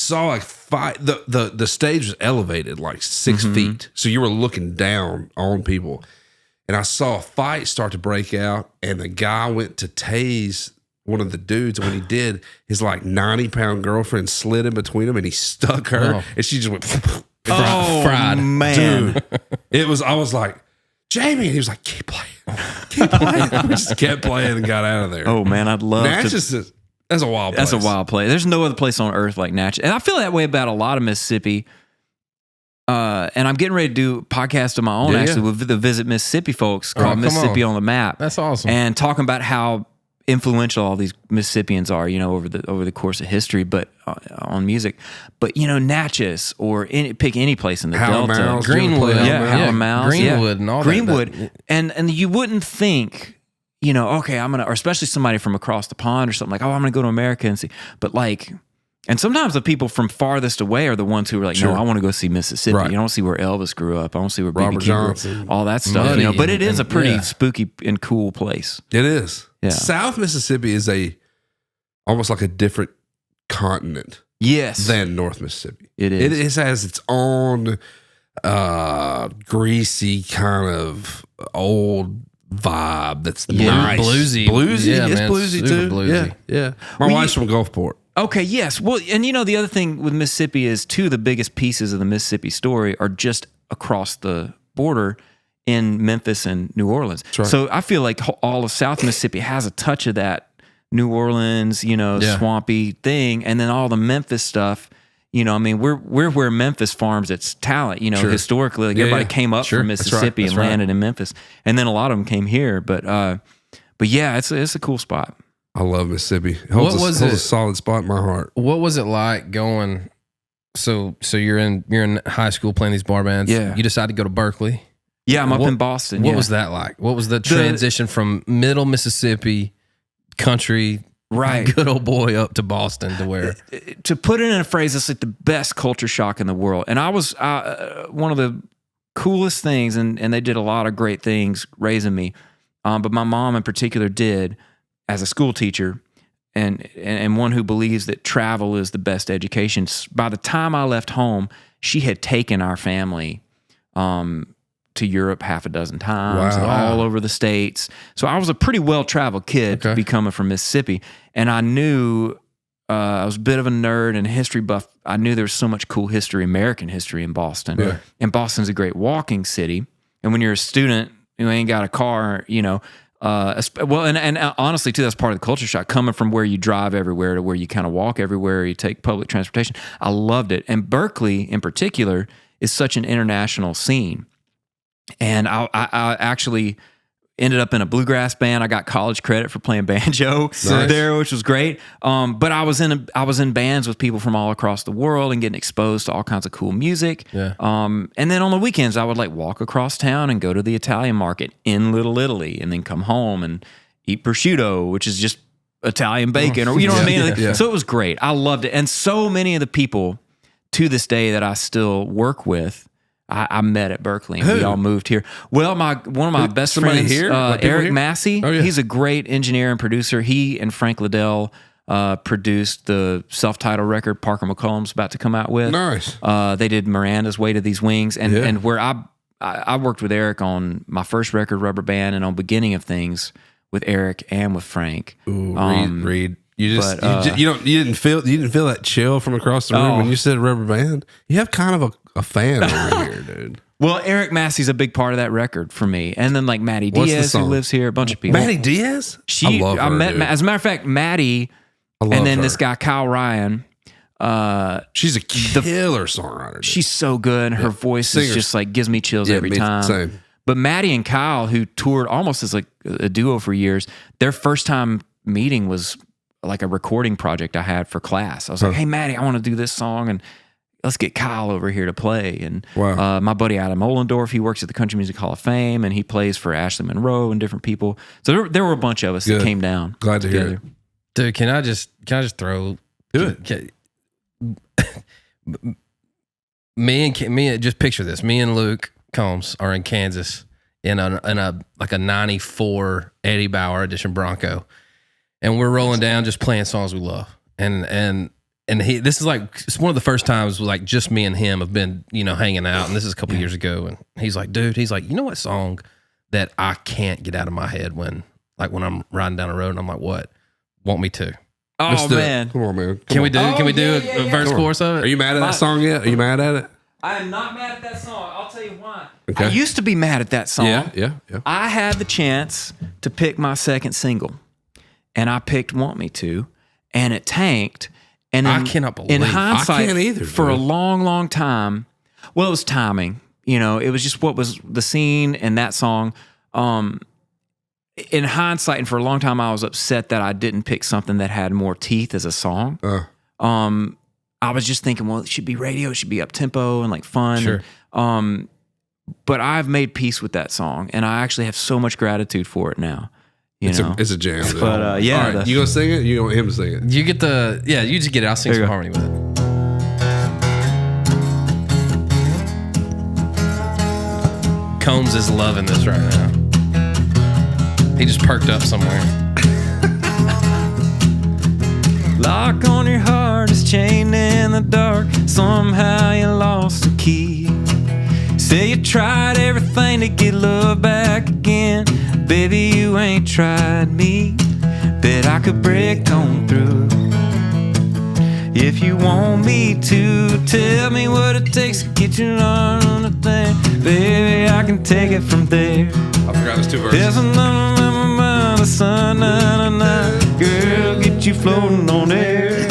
the stage was elevated like 6 feet. So you were looking down on people. And I saw a fight start to break out, and the guy went to tase one of the dudes. And when he did, his like 90-pound girlfriend slid in between them, and he stuck her, and she just went fried. Man. Dude, I was like, Jamie, and he was like, keep playing. We just kept playing and got out of there. Oh man, I'd love Natchez to. That's a wild place. That's a wild place. There's no other place on earth like Natchez. And I feel that way about a lot of Mississippi. And I'm getting ready to do a podcast of my own, actually, with the Visit Mississippi folks called Mississippi on the Map. That's awesome. And talking about how influential all these Mississippians are, over the course of history, but on music. But Natchez or pick any place in the Delta, Greenwood, Greenwood, and all Greenwood, that. and you wouldn't think, okay, I'm gonna, or especially somebody from across the pond or something like, oh, I'm gonna go to America and see, but like. And sometimes the people from farthest away are the ones who are like, no, I want to go see Mississippi. Right. You don't see where Elvis grew up. I don't see where Robert B.B. King grew Johnson. up. All that stuff. Muddy But it is a pretty yeah. spooky and cool place. It is. Yeah. South Mississippi is almost like a different continent Yes. than North Mississippi. It is. It has its own greasy kind of old vibe that's nice. Bluesy. Bluesy. Yeah, It's man, bluesy super too. bluesy. Yeah. My wife's from Gulfport. Okay, yes. Well, and the other thing with Mississippi is two of the biggest pieces of the Mississippi story are just across the border in Memphis and New Orleans. Right. So I feel like all of South Mississippi has a touch of that New Orleans, swampy thing, and then all the Memphis stuff. We're where Memphis farms its talent. Historically, like everybody came up from Mississippi and landed in Memphis, and then a lot of them came here. But yeah, it's a cool spot. I love Mississippi. It holds a solid spot in my heart. What was it like going? So you're in high school playing these bar bands. Yeah. You decide to go to Berkeley. Yeah, I'm up in Boston. What was that like? What was the transition from middle Mississippi, country, right, good old boy, up to Boston to where? To put it in a phrase, it's like the best culture shock in the world. And I was one of the coolest things, and they did a lot of great things raising me. But my mom in particular did, as a school teacher, and one who believes that travel is the best education. By the time I left home, she had taken our family to Europe half a dozen times, and all over the States. So I was a pretty well-traveled kid to be coming from Mississippi. And I knew I was a bit of a nerd and a history buff. I knew there was so much cool history, American history in Boston. Yeah. And Boston's a great walking city. And when you're a student who ain't got a car, and honestly too, that's part of the culture shock, coming from where you drive everywhere to where you kind of walk everywhere, you take public transportation. I loved it. And Berkeley in particular is such an international scene. And I actually ended up in a bluegrass band. I got college credit for playing banjo there, which was great. But I was in bands with people from all across the world and getting exposed to all kinds of cool music. Yeah. And then on the weekends, I would like walk across town and go to the Italian market in Little Italy, and then come home and eat prosciutto, which is just Italian bacon, or you know what I mean? Like, so it was great. I loved it. And so many of the people to this day that I still work with, I met at Berkeley, and we all moved here. Well, one of my best friends, here? Eric here? Massey, he's a great engineer and producer. He and Frank Liddell produced the self-titled record Parker McCollum's about to come out with. Nice. They did Miranda's Way to These Wings, and where I worked with Eric on my first record, Rubber Band, and on Beginning of Things with Eric and with Frank. Ooh, Reid. You didn't feel that chill from across the room when you said Rubber Band. You have kind of a fan over here, dude. Well, Eric Massey's a big part of that record for me, and then like Maddie Diaz, who lives here, a bunch of people. Maddie Diaz, I love her, met, dude. as a matter of fact, Maddie, and then this guy Kyle Ryan. She's a killer songwriter. Dude. She's so good. Her voice is just like gives me chills every time. Same. But Maddie and Kyle, who toured almost as like a duo for years, their first time meeting was like a recording project I had for class. I was like, hey, Maddie, I want to do this song, and let's get Kyle over here to play. And my buddy Adam Ollendorf, he works at the Country Music Hall of Fame, and he plays for Ashley Monroe and different people. So there were a bunch of us that came down. Glad to hear it. Dude, can I just throw? Do it. Me and just picture this. Me and Luke Combs are in Kansas in a like a 94 Eddie Bauer edition Bronco. And we're rolling down, just playing songs we love. And this is like, it's one of the first times like just me and him have been, hanging out. And this is a couple years ago. And he's like, dude, you know what song that I can't get out of my head when I'm riding down the road? And I'm like, what? Want Me To? Oh, man. Come on, man. Can we do a verse chorus of it? Are you mad at that song yet? Are you mad at it? I am not mad at that song. I'll tell you why. Okay. I used to be mad at that song. Yeah. I had the chance to pick my second single, and I picked Want Me To, and it tanked. And I cannot believe in hindsight, I can't either, for a long, long time, well, it was timing. It was just what was the scene and that song. In hindsight, and for a long time, I was upset that I didn't pick something that had more teeth as a song. I was just thinking, well, it should be radio, it should be up tempo and like fun. Sure. But I've made peace with that song, and I actually have so much gratitude for it now. It's a jam. Dude. But yeah, all right, you gonna sing it? You want him to sing it? You get you just get it. I'll sing some harmony with it. Combs is loving this right now. He just perked up somewhere. Lock on your heart is chained in the dark. Somehow you lost the key. Say you tried everything to get love back again. Baby, you ain't tried me. Bet I could break on through. If you want me to, tell me what it takes to get you on the thing. Baby, I can take it from there. I forgot there's 2 verses. There's another the sun, girl, get you floating on air.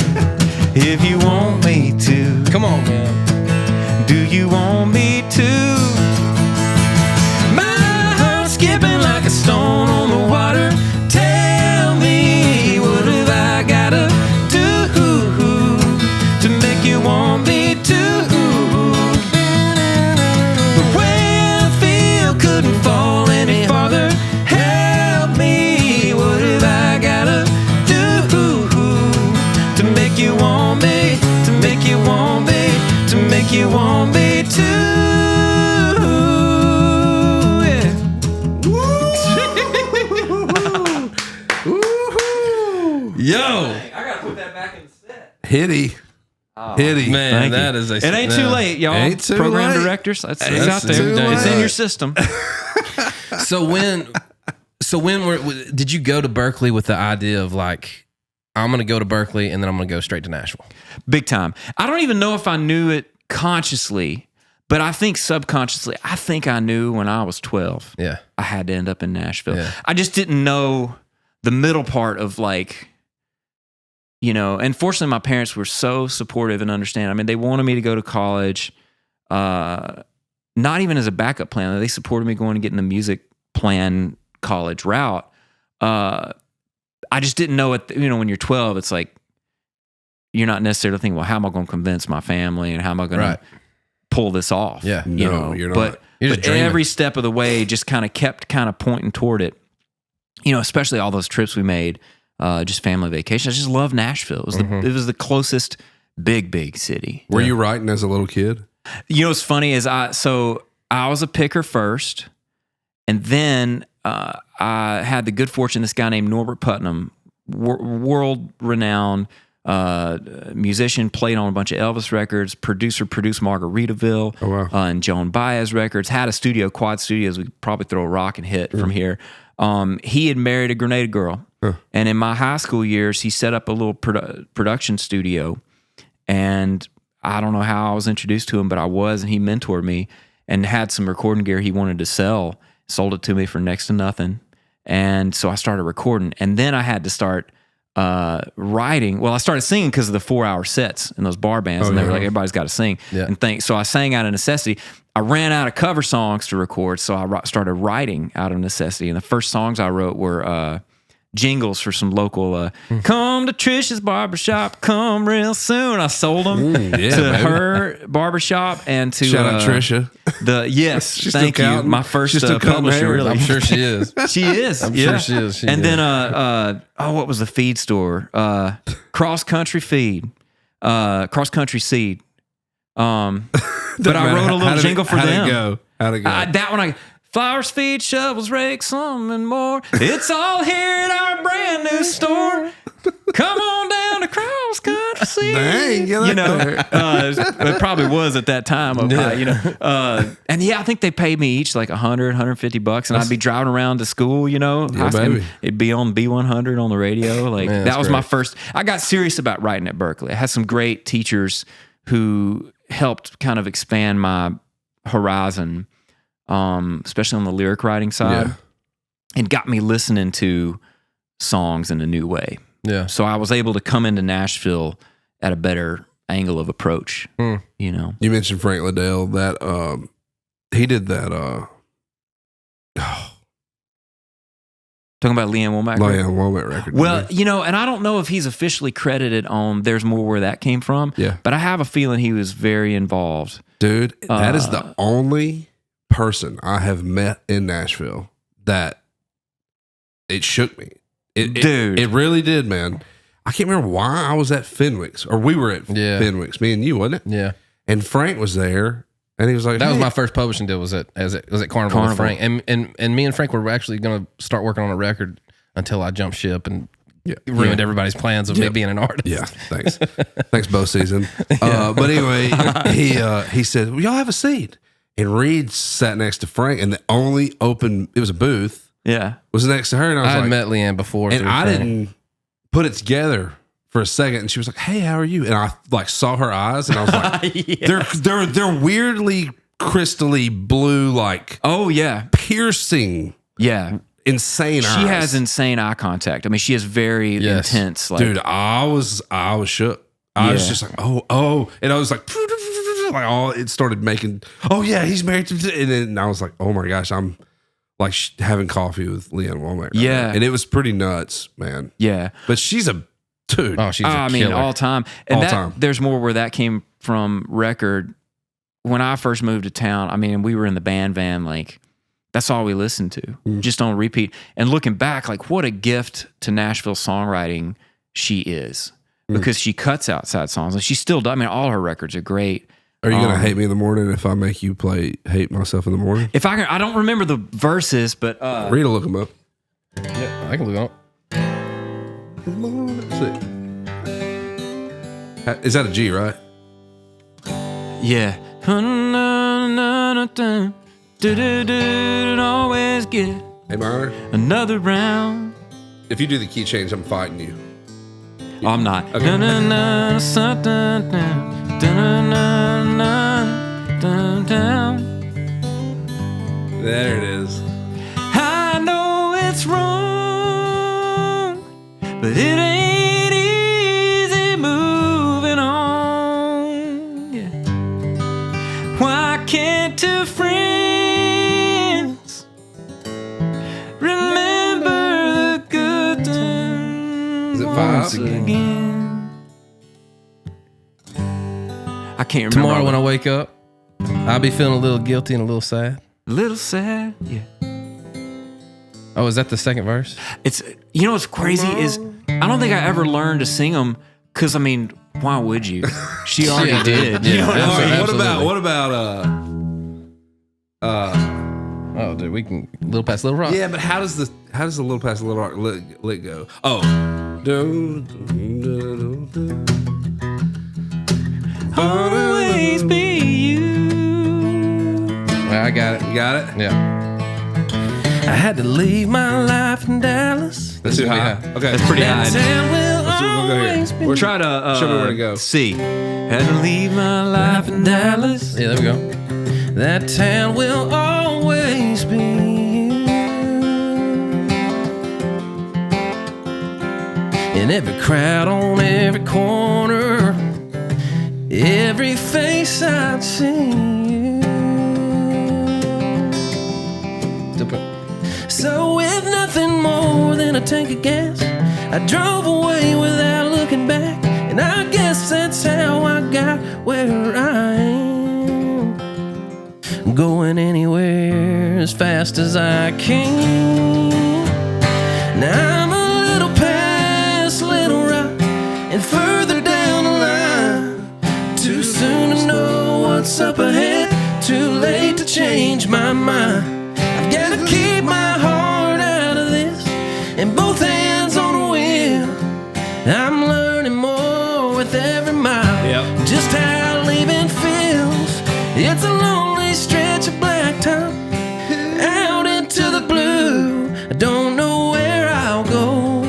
If you want me to, come on, man. Do you want me to? My heart's skipping like a stone on the water. Tell me, what have I gotta do to make you want me to? The way I feel couldn't fall any farther. Help me, what have I gotta do to make you want me, to make you want me, to make you want me to? Yeah. Yo, I gotta put that back in the set. Hitty. Hitty. Man, that is a. It ain't too late, y'all. Ain't too Program late. directors, it's Ain't out there. too It's in late. your system. So when did you go to Berkeley with the idea of like, I'm going to go to Berkeley and then I'm going to go straight to Nashville? Big time. I don't even know if I knew it consciously, but I think subconsciously, I think I knew when I was 12. Yeah. I had to end up in Nashville. Yeah. I just didn't know the middle part of like, and fortunately my parents were so supportive and understanding. I mean, they wanted me to go to college, not even as a backup plan. They supported me going and getting the music plan college route. I just didn't know it. When you're 12, it's like, you're not necessarily thinking, well, how am I going to convince my family and how am I going to pull this off? Yeah. No, you're not. But, You're just but dreaming. every step of the way just kind of kept pointing toward it. Especially all those trips we made, just family vacations. I just love Nashville. It was the closest big city. Were you writing as a little kid? What's funny is I was a picker first, and then I had the good fortune, this guy named Norbert Putnam, world-renowned musician, played on a bunch of Elvis records, produced Margaritaville, and Joan Baez records, had a studio, Quad Studios, we could probably throw a rock and hit from here. He had married a Grenada girl, and in my high school years, he set up a little production studio, and I don't know how I was introduced to him, but I was, and he mentored me and had some recording gear he wanted to sell, sold it to me for next to nothing. And so I started recording, and then I had to start writing. Well, I started singing because of the 4-hour sets in those bar bands, and they were like, everybody's got to sing. Yeah. So I sang out of necessity. I ran out of cover songs to record, so I started writing out of necessity. And the first songs I wrote were jingles for some local, come to Trish's barbershop, come real soon. I sold them to her barbershop and to... Shout out Trisha. Yes, thank you. counting? My first She's still cutting publisher, hair. really. I'm sure she is. She is. I'm sure she is. And then, what was the feed store? Cross Country Feed. Cross Country Seed. But I wrote a little jingle for them. How'd it go? That one, flowers, feed, shovels, rakes, some and more. It's all here at our brand new store. Come on down to Cross Country Seed. Dang, get out there. It probably was at that time. And I think they paid me each like $150, and I'd be driving around to school, baby. It'd be on B100 on the radio. Like Man, that was my great. first. I got serious about writing at Berkeley. I had some great teachers who helped kind of expand my horizon, especially on the lyric writing side, and got me listening to songs in a new way. Yeah. So I was able to come into Nashville at a better angle of approach. You mentioned Frank Liddell. That he did that. Talking about Leanne Womack. Leanne Womack record. Well, and I don't know if he's officially credited on There's More Where That Came From. Yeah. But I have a feeling he was very involved. dude, that is the only person I have met in Nashville that it shook me. Dude. It really did, man. I can't remember why I was at Fenwick's, or we were at Fenwick's, me and you, wasn't it? Yeah. And Frank was there, and he was like, that was my first publishing deal. Was at Carnival with Frank, and me and Frank were actually going to start working on a record until I jumped ship and ruined everybody's plans of me being an artist. Yeah, thanks, bow season. But anyway, he said, well, y'all have a seat, and Reid sat next to Frank, and the only open, it was a booth. Yeah, was next to her, and I had like, met Leanne before, and I Frank. didn't put it together for a second, and she was like, "Hey, how are you?" And I like saw her eyes, and I was like, Yes. "They're weirdly crystally blue, like piercing, insane eyes." She has insane eye contact. I mean, she is very intense. Like, dude, I was shook. I was just like, oh, and I was like, it started making. Oh yeah, he's married to, and then I was like, oh my gosh, I'm like having coffee with Leanne Womack. Yeah. And it was pretty nuts, man. Yeah. But she's a dude. Oh, she's a I mean, killer. all time. And All time. There's more where that came from record. When I first moved to town, I mean, we were in the band van, like, that's all we listened to, just on repeat. And looking back, like, what a gift to Nashville songwriting she is. Because she cuts outside songs. And she still does. I mean, all her records are great. Are you gonna hate me in the morning if I make you play "Hate Myself in the Morning"? If I don't remember the verses, but Read a look them up. Yeah, I can look it up. Is that a G, right? yeah. Always get A minor. another round. If you do the key change, I'm fighting you. Oh, I'm not. Okay. There it is. I know it's wrong, but it ain't easy moving on. Yeah. Why can't two friends remember the good times Is it once five? again? I can't remember. Tomorrow when I wake up, I'll be feeling a little guilty and a little sad. A little sad, yeah. Oh, is that the second verse? It's, you know what's crazy is I don't think I ever learned to sing them because, I mean, why would you? She already Yeah, did. yeah. You know what I'm All right, saying? what about Oh, dude, we can Little Past Little Rock. yeah, but how does the Little Past Little Rock lit go? Oh. Always be you. Well, I got it. You got it? Yeah. I had to leave my life in Dallas. That's too high. Yeah. Okay. That's pretty high. Town will We'll go here. always be. We'll try to Show me where to go. C. Had to leave my life in Dallas. Yeah, there we go. That town will always be you. In every crowd on every corner, every face I'd see. So with nothing more than a tank of gas, I drove away without looking back. And I guess that's how I got where I am. Going anywhere as fast as I can. Now I'm a little past Little Rock and further down the line. Too soon to know what's up ahead, too late to change my mind. I've got to keep my heart out of this and both hands on the wheel. I'm learning more with every mile. Yep. Just how leaving feels. It's a lonely stretch of blacktop out into the blue. I don't know where I'll go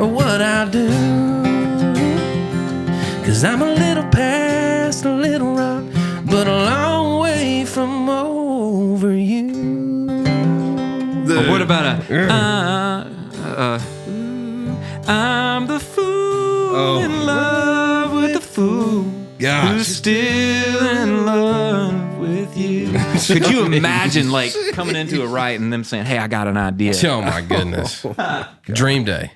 or what I'll do, 'cause I'm a little past a Little Rock, but a long way from over you. Or what about I'm the fool in love with the fool who's still in love with you. Could you imagine like coming into a write and them saying, "Hey, I got an idea." Oh my goodness. Dream day.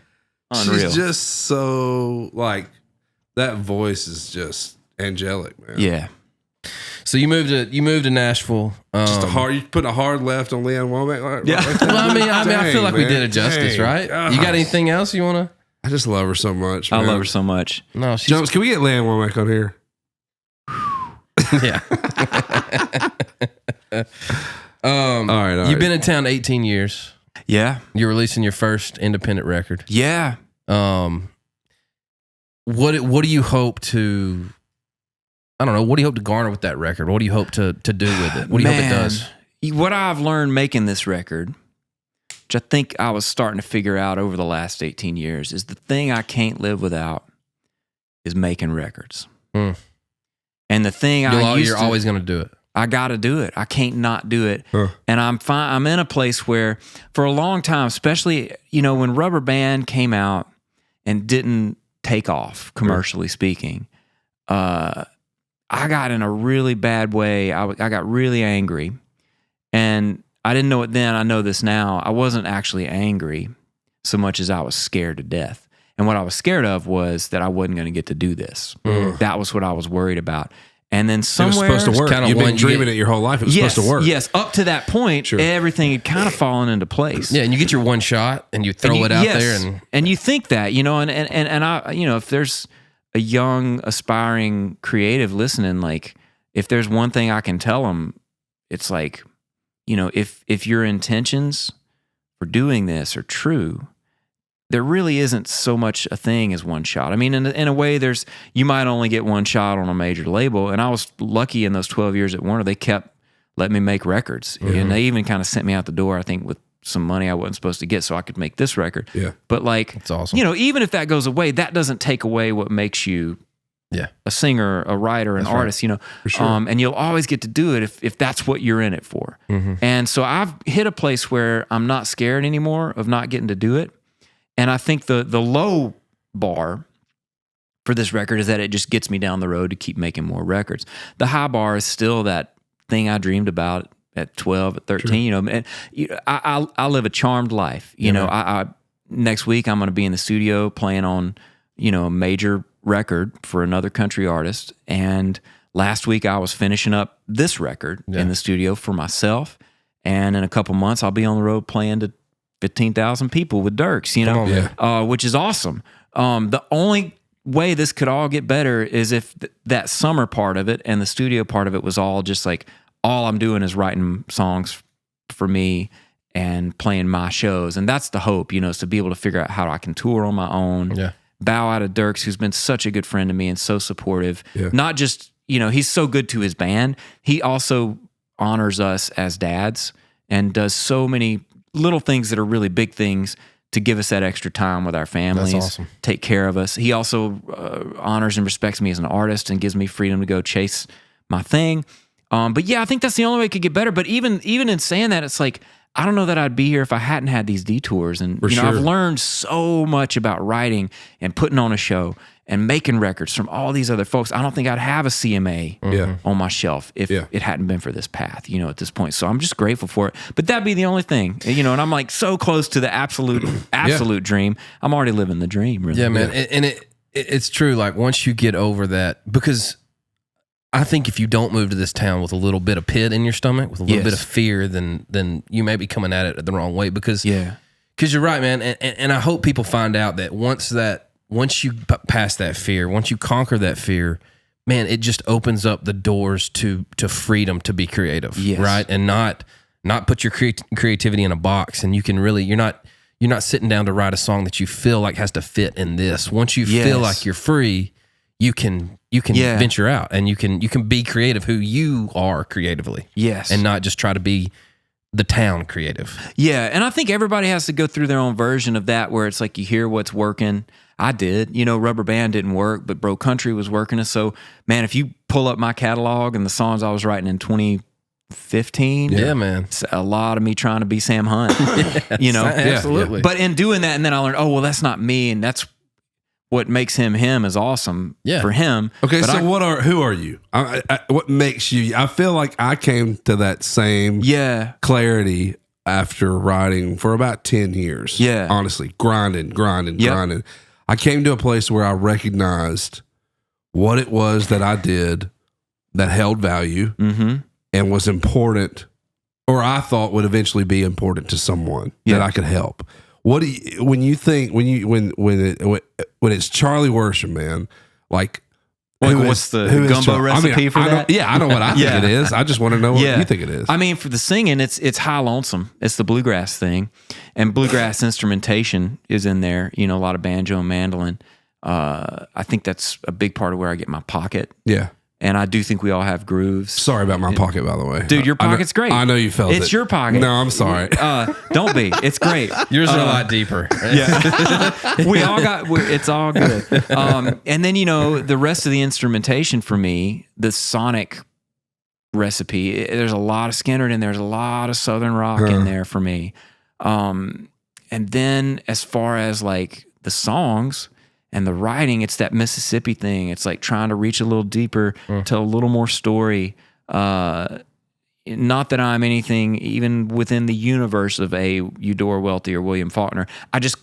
Unreal. She's just so like that voice is just angelic, man. Yeah. So you moved to Nashville. Just you put a hard left on Leanne Womack. Yeah. Well, I feel like we did it justice, right? Gosh. You got anything else you want to? I just love her so much. I man. love her so much. No, she's Jumps, can we get Leanne Womack on here? yeah. All right. You've been in town 18 years. Yeah. You're releasing your first independent record. Yeah. What do you hope to? I don't know. What do you hope to garner with that record? What do you hope to do with it? What do you hope it does? What I've learned making this record, which I think I was starting to figure out over the last 18 years, is the thing I can't live without is making records. And the thing you're always going to do it. I got to do it. I can't not do it. And I'm fine. I'm in a place where for a long time, especially, when Rubber Band came out and didn't take off commercially speaking, I got in a really bad way. I got really angry, and I didn't know it then. I know this now. I wasn't actually angry so much as I was scared to death. And what I was scared of was that I wasn't going to get to do this. That was what I was worried about. And then somewhere, it was supposed to work. You've been dreaming it your whole life. It was supposed to work. Yes, up to that point, everything had kind of fallen into place. Yeah, and you get your one shot, and you throw it out there, and you think that, and I, if there's a young aspiring creative listening, like if there's one thing I can tell them, it's like, if your intentions for doing this are true, there really isn't so much a thing as one shot. I mean, in a way, you might only get one shot on a major label, and I was lucky in those 12 years at Warner. They kept letting me make records, and they even kind of sent me out the door, I think, with some money I wasn't supposed to get so I could make this record. Yeah. But like, it's awesome. Even if that goes away, that doesn't take away what makes you a singer, a writer, an artist, For sure. And you'll always get to do it if that's what you're in it for. And so I've hit a place where I'm not scared anymore of not getting to do it. And I think the low bar for this record is that it just gets me down the road to keep making more records. The high bar is still that thing I dreamed about at 12, at 13, and I live a charmed life. I next week I'm going to be in the studio playing on, a major record for another country artist. And last week I was finishing up this record in the studio for myself. And in a couple months I'll be on the road playing to 15,000 people with Dierks, which is awesome. The only way this could all get better is if that summer part of it and the studio part of it was all just like, all I'm doing is writing songs for me and playing my shows. And that's the hope, is to be able to figure out how I can tour on my own, bow out of Dierks, who's been such a good friend to me and so supportive. Not just, he's so good to his band. He also honors us as dads and does so many little things that are really big things to give us that extra time with our families, That's awesome. Take care of us. He also honors and respects me as an artist and gives me freedom to go chase my thing. But yeah, I think that's the only way it could get better. But even in saying that, it's like, I don't know that I'd be here if I hadn't had these detours. And I've learned so much about writing and putting on a show and making records from all these other folks. I don't think I'd have a CMA on my shelf if it hadn't been for this path, at this point. So I'm just grateful for it. But that'd be the only thing, and I'm like so close to the absolute dream. I'm already living the dream, really. Yeah, man. And it's true. Like once you get over that, because I think if you don't move to this town with a little bit of pit in your stomach, with a little bit of fear, then you may be coming at it the wrong way. Because you're right, man. And I hope people find out that once you pass that fear, once you conquer that fear, man, it just opens up the doors to freedom to be creative, right? And not put your creativity in a box. And you can really, you're not sitting down to write a song that you feel like has to fit in this. Once you feel like you're free, you can venture out and you can be creative who you are creatively. Yes. And not just try to be the town creative. Yeah. And I think everybody has to go through their own version of that, where it's like you hear what's working. I did. Rubber Band didn't work, but Bro Country was working. And so, man, if you pull up my catalog and the songs I was writing in 2015, man, it's a lot of me trying to be Sam Hunt. Absolutely. But in doing that, and then I learned, oh, well, that's not me, and that's what makes him is awesome for him. Okay, but so who are you? What makes you? I feel like I came to that same clarity after writing for about 10 years. Yeah. Honestly, grinding. I came to a place where I recognized what it was that I did that held value and was important, or I thought would eventually be important to someone that I could help. What do you, when it's Charlie Worsham, man, like, what's the gumbo recipe for that? I know what I think it is. I just want to know what you think it is. I mean, for the singing, it's high lonesome. It's the bluegrass thing, and bluegrass instrumentation is in there. You know, a lot of banjo and mandolin. I think that's a big part of where I get my pocket. Yeah. And I do think we all have grooves. Sorry about my pocket, by the way. Dude, your pocket's great. I know you felt it. It's your pocket. No, I'm sorry. Don't be. It's great. Yours are a lot deeper. Yeah. We all got, it's all good. And then, you know, the rest of the instrumentation for me, the sonic recipe, there's a lot of Skynyrd in there. There's a lot of Southern rock in there for me. And then as far as like the songs and the writing, it's that Mississippi thing. It's like trying to reach a little deeper, tell a little more story. Not that I'm anything even within the universe of Eudora Welty or William Faulkner.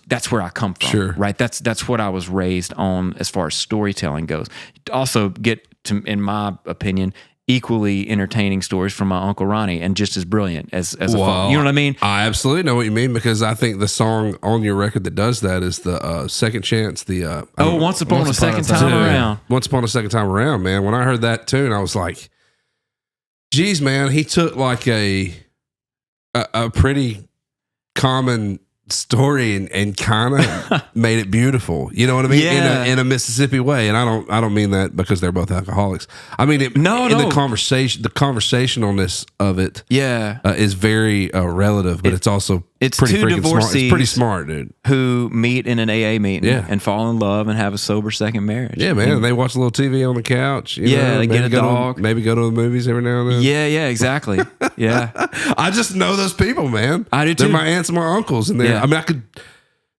That's where I come from. Sure. Right. That's what I was raised on as far as storytelling goes. Also get to, in my opinion, equally entertaining stories from my Uncle Ronnie, and just as brilliant as a folk. You know what I mean? I absolutely know what you mean, because I think the song on your record that does that is the Second Chance. Once Upon a Second Time Around. Once Upon a Second Time Around, man. When I heard that tune, I was like, geez, man, he took like a pretty common story and kind of made it beautiful. You know what I mean? Yeah. In a Mississippi way. And I don't mean that because they're both alcoholics. I mean it. No. The conversationalness of it. Yeah. Is very relative, but it's also pretty two freaking smart. It's divorcees pretty smart, dude. Who meet in an AA meeting and fall in love and have a sober second marriage. Yeah, man. And they watch a little TV on the couch. You know, they get a dog. Maybe go to the movies every now and then. Yeah, exactly. Yeah. I just know those people, man. I do too. They're my aunts and my uncles, and I mean, I could.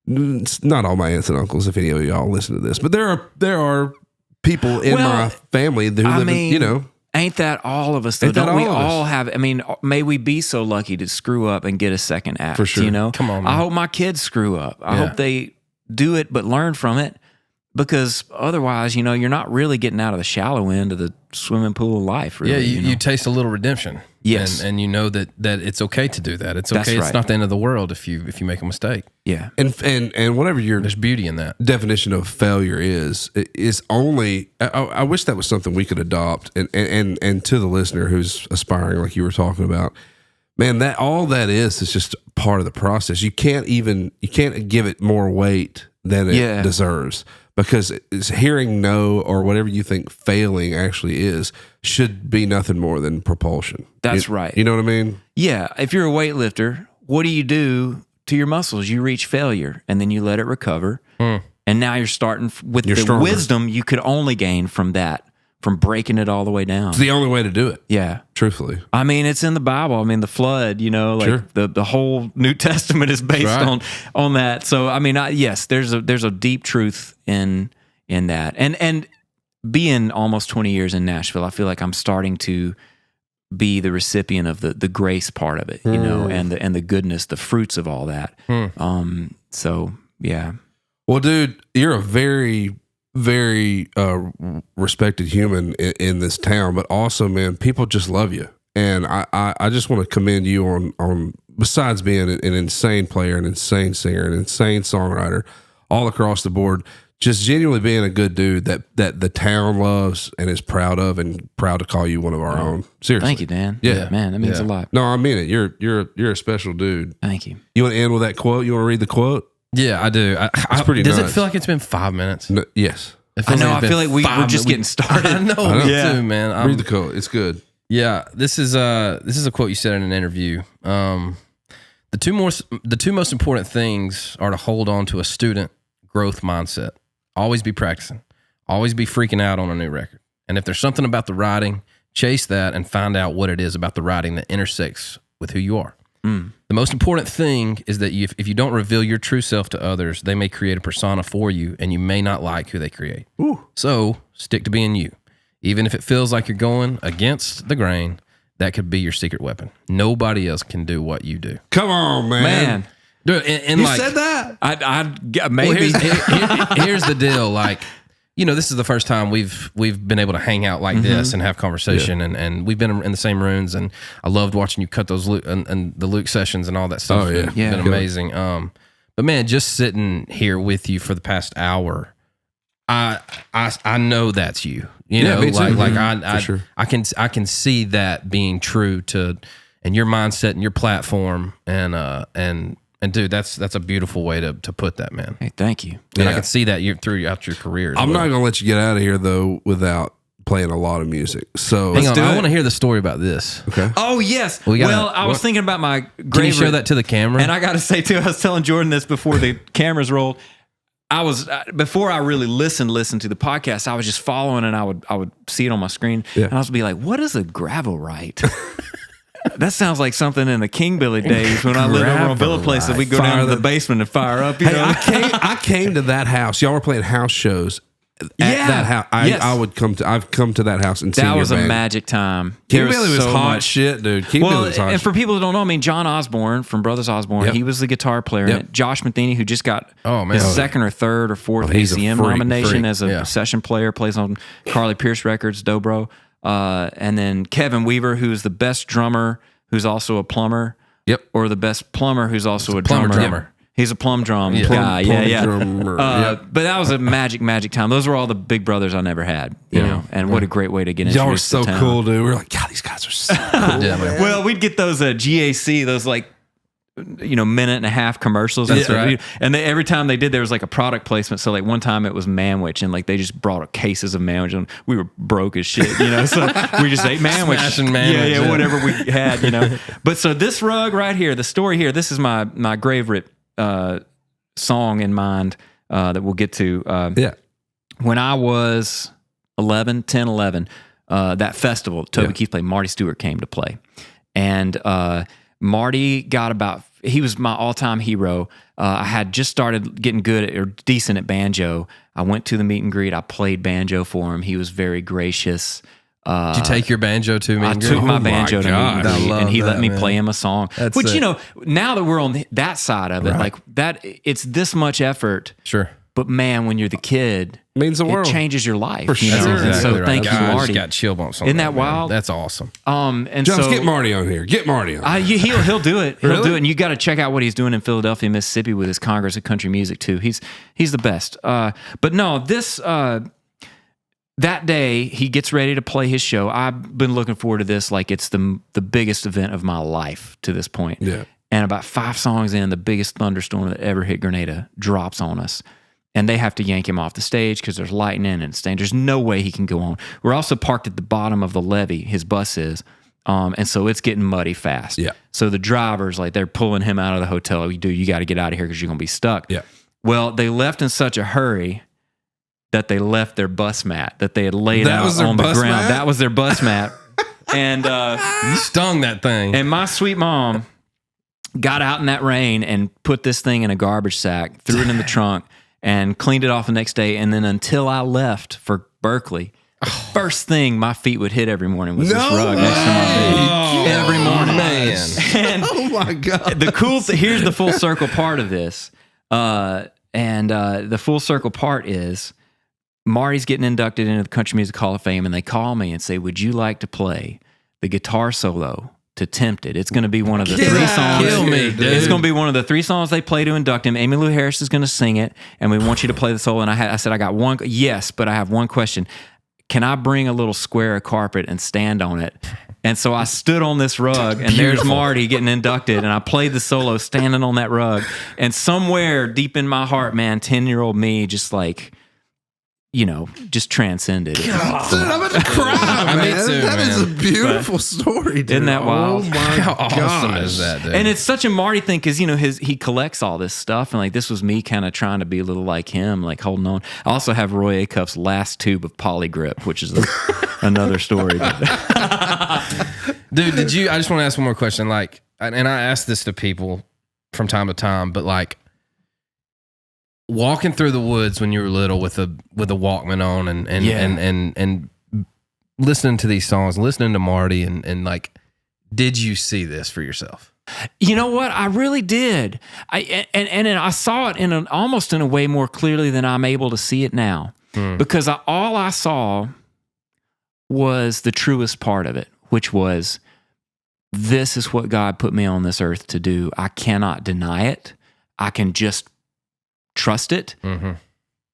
It's not all my aunts and uncles, if any of y'all listen to this, but there are people in my family who live in, you know. Ain't that all of us, though? Don't we all have, I mean, may we be so lucky to screw up and get a second act, for sure. You know? Come on, man. I hope my kids screw up. I hope they do it, but learn from it, because otherwise, you know, you're not really getting out of the shallow end of the swimming pool of life, really. Yeah, you taste a little redemption. Yes. And you know that it's okay to do that. It's okay. That's It's right. not the end of the world if you make a mistake. Yeah. And whatever your There's beauty in that. definition of failure is only. I wish that was something we could adopt. And to the listener who's aspiring, like you were talking about, man, that all that is just part of the process. You can't give it more weight than it deserves, because it's hearing no, or whatever you think failing actually is, should be nothing more than propulsion. That's right. You know what I mean? Yeah. If you're a weightlifter, what do you do to your muscles? You reach failure, and then you let it recover. And now you're starting with the stronger. wisdom you could only gain from that, from breaking it all the way down. It's the only way to do it. Yeah. Truthfully. I mean, it's in the Bible. I mean, the flood, you know, like the whole New Testament is based on that. So, I mean, yes, there's a deep truth in that. And being almost 20 years in Nashville, I feel like I'm starting to be the recipient of the grace part of it, you know, and the goodness, the fruits of all that. So, yeah. Well, dude, you're a very, very respected human in this town, but also, man, people just love you. And I just want to commend you on besides being an insane player, an insane singer, an insane songwriter, all across the board, just genuinely being a good dude that the town loves and is proud of, and proud to call you one of our own. Seriously. Thank you, Dan. Yeah. Man, that means a lot. No, I mean it. You're a special dude. Thank you. You want to end with that quote? You want to read the quote? Yeah, I do. It's pretty Does nuts. it feel like it's been 5 minutes? No, yes. I know. I feel like we're just getting started. I know. Me too, man. Read the quote. It's good. Yeah, this is a quote you said in an interview. The two most important things are to hold on to a student growth mindset. Always be practicing. Always be freaking out on a new record. And if there's something about the writing, chase that and find out what it is about the writing that intersects with who you are. The most important thing is that if you don't reveal your true self to others, they may create a persona for you, and you may not like who they create. So stick to being you. Even if it feels like you're going against the grain, that could be your secret weapon. Nobody else can do what you do. Come on, man. Dude, and You like, said that? I maybe. Well, here's the deal. Like, this is the first time we've been able to hang out like this and have conversation, and we've been in the same rooms, and I loved watching you cut those and the Luke sessions and all that stuff. Oh, yeah. It's been amazing. But man, just sitting here with you for the past hour, I know that's you. You know, me too. I sure. I can see that being true and your mindset and your platform, and dude, that's a beautiful way to put that, man. Hey, thank you. And I can see that throughout your career. I'm not gonna let you get out of here though without playing a lot of music. So Hang on, I want to hear the story about this. Okay. Oh yes. Well, I was thinking about my Gravorite. Can you show that to the camera? And I got to say too, I was telling Jordan this before the cameras rolled. I was before I really listened to the podcast. I was just following, and I would see it on my screen, and I was be like, "What is a Gravorite?" That sounds like something in the King Billy days when I lived over on Villa Place, that we go down to the basement and fire up. You know? I came to that house. Y'all were playing house shows. At that house, I've come to that house and seen that was your a band. magic time. King Billy was hot shit, dude. King Billy was hot. And for people who don't know, I mean, John Osborne from Brothers Osborne, he was the guitar player in it. Josh Matheny, who just got his second or third or fourth ACM nomination as a session player, plays on Carly Pierce Records, Dobro. And then Kevin Weaver, who's the best drummer, who's also a plumber. Yep. Or the best plumber, who's also a plumber. drummer. He's a plum drum guy. But that was a magic time. Those were all the big brothers I never had, you know, and what a great way to get introduced. Y'all were so to town. cool, dude. We were like, God, these guys are so cool. Well, we'd get those GAC, those like, minute and a half commercials. That's right. And every time they did, there was like a product placement. So like one time it was Manwich, and like they just brought cases of Manwich, and we were broke as shit, So we just ate Manwich. Smashing Manwich. Whatever we had, But so this rug right here, the story here, this is my Gravorite song in mind that we'll get to. When I was 11, that festival, Toby Keith played, Marty Stuart came to play. And Marty he was my all-time hero. I had just started getting good or decent at banjo. I went to the meet and greet. I played banjo for him. He was very gracious. Did you take your banjo to me? I took my banjo to meet and greet, and he let me play him a song. Which, now that we're on that side of it, like that, it's this much effort. Sure. But man, when you're the kid, means the world. It changes your life. For sure. And Exactly so right. thank you, I Marty. just got chill bumps on Isn't that, that wild? Man. That's awesome. And Jones, so get Marty on here. Get Marty on. He'll do it. He'll Really? do it. And you got to check out what he's doing in Philadelphia, Mississippi, with his Congress of Country Music too. He's the best. But no, this that day he gets ready to play his show. I've been looking forward to this like it's the biggest event of my life to this point. Yeah. And about 5 songs in, the biggest thunderstorm that ever hit Grenada drops on us. And they have to yank him off the stage because there's lightning and it's dangerous. There's no way he can go on. We're also parked at the bottom of the levee, his bus is. And so it's getting muddy fast. Yeah. So the drivers, like, they're pulling him out of the hotel. You got to get out of here because you're going to be stuck. Yeah. Well, they left in such a hurry that they left their bus mat that they had laid out on the ground. Mat? That was their bus mat. And You stung that thing. and my sweet mom got out in that rain and put this thing in a garbage sack, threw it in the trunk, and cleaned it off the next day. And then until I left for Berkeley, the first thing my feet would hit every morning was this rug next to my bed. Every morning. Man. And Oh my God. the cool here's the full circle part of this. The full circle part is Marty's getting inducted into the Country Music Hall of Fame, and they call me and say, would you like to play the guitar solo to Tempted? It's going to be one of the 3 songs. Kill me, dude. It's going to be one of the 3 songs they play to induct him. Amy Lou Harris is going to sing it, and we want you to play the solo. And I said, I got one. Yes, but I have one question. Can I bring a little square of carpet and stand on it? And so I stood on this rug, and there's Marty getting inducted, and I played the solo standing on that rug. And somewhere deep in my heart, man, 10-year-old me just like, just transcended. Dude, I'm about to cry, man. Me too, That is a man. beautiful story, dude. Isn't that wild? Oh my How awesome gosh. is that, dude? And it's such a Marty thing because, he collects all this stuff. And like, this was me kind of trying to be a little like him, like holding on. I also have Roy Acuff's last tube of Polygrip, which is another story. Dude, I just want to ask one more question. Like, and I ask this to people from time to time, but like, walking through the woods when you were little with a Walkman on and listening to these songs, listening to Marty and like, did you see this for yourself? You know what? I really did. I saw it almost in a way more clearly than I'm able to see it now. because all I saw was the truest part of it, which was, this is what God put me on this earth to do. I cannot deny it. I can just trust it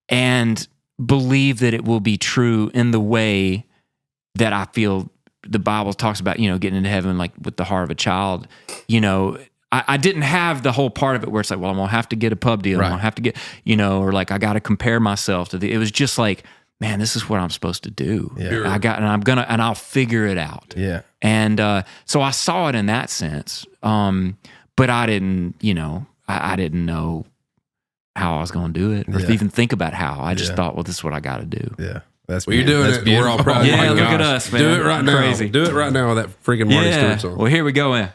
and believe that it will be true in the way that I feel the Bible talks about, getting into heaven like with the heart of a child. I didn't have the whole part of it where it's like, well, I'm going to have to get a pub deal. I'm going to have to get, or like I got to compare myself to it was just like, man, this is what I'm supposed to do. Yeah. And I'll figure it out. Yeah. And so I saw it in that sense. But I didn't, I didn't know how I was going to do it or even think about how. I just thought, well, this is what I got to do. Yeah. That's Well, you're doing that's it. beautiful. We're all proud. Yeah, Oh my look gosh. at us, man. Do it right now. Crazy. Do it right now with that freaking Marty Stuart song. Well, here we go. Man.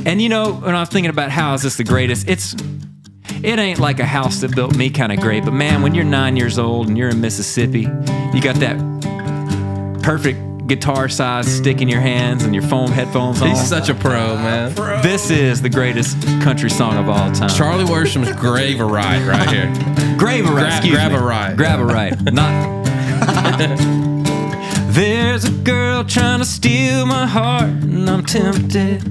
And when I'm thinking about how is this the greatest, it ain't like a house that built me kind of great, but man, when you're 9 years old and you're in Mississippi, you got that perfect guitar size stick in your hands and your foam headphones on. He's such a pro, man. This is the greatest country song of all time. Charlie Worsham's Gravorite right here. Gravorite, Gravorite. Not. There's a girl trying to steal my heart, and I'm tempted.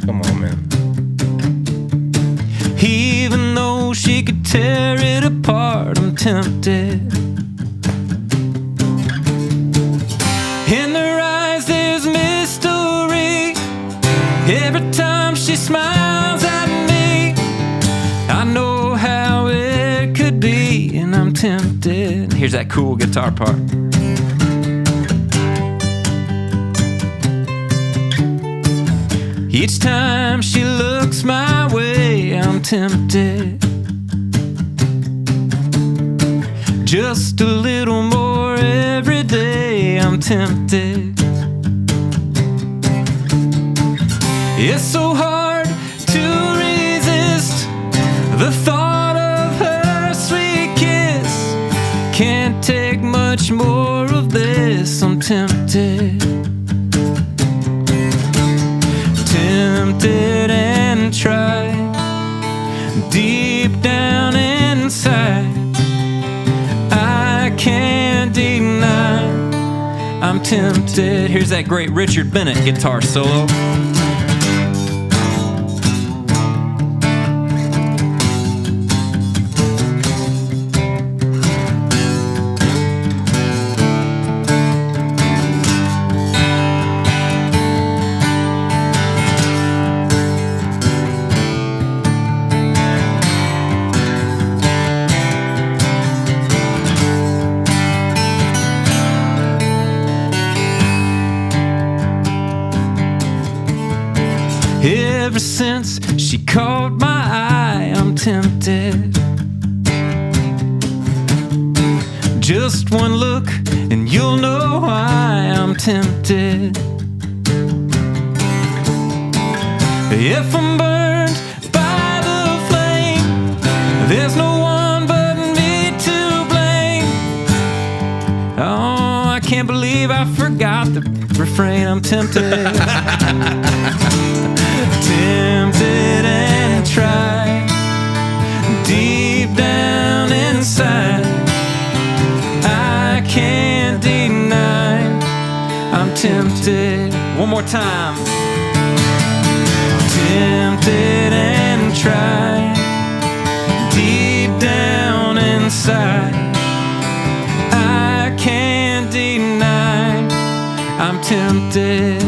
Come on, man. Even though she could tear it apart, I'm tempted. In her eyes, there's mystery. Every time she smiles at me, I know how it could be, and I'm tempted. Here's that cool guitar part. Each time she looks my way, I'm tempted. Just a little more every day, I'm tempted. It's so hard to resist the thought of her sweet kiss. Can't take much more of this, I'm tempted. Tempted and tried deep down inside. I can't deny I'm tempted. Here's that great Richard Bennett guitar solo. Ever since she caught my eye, I'm tempted. Just one look and you'll know why I'm tempted. If I'm burned by the flame, there's no one but me to blame. Oh, I can't believe I forgot the refrain. I'm tempted. Tempted and tried deep down inside. I can't deny I'm tempted. One more time. Tempted and tried deep down inside. I can't deny I'm tempted.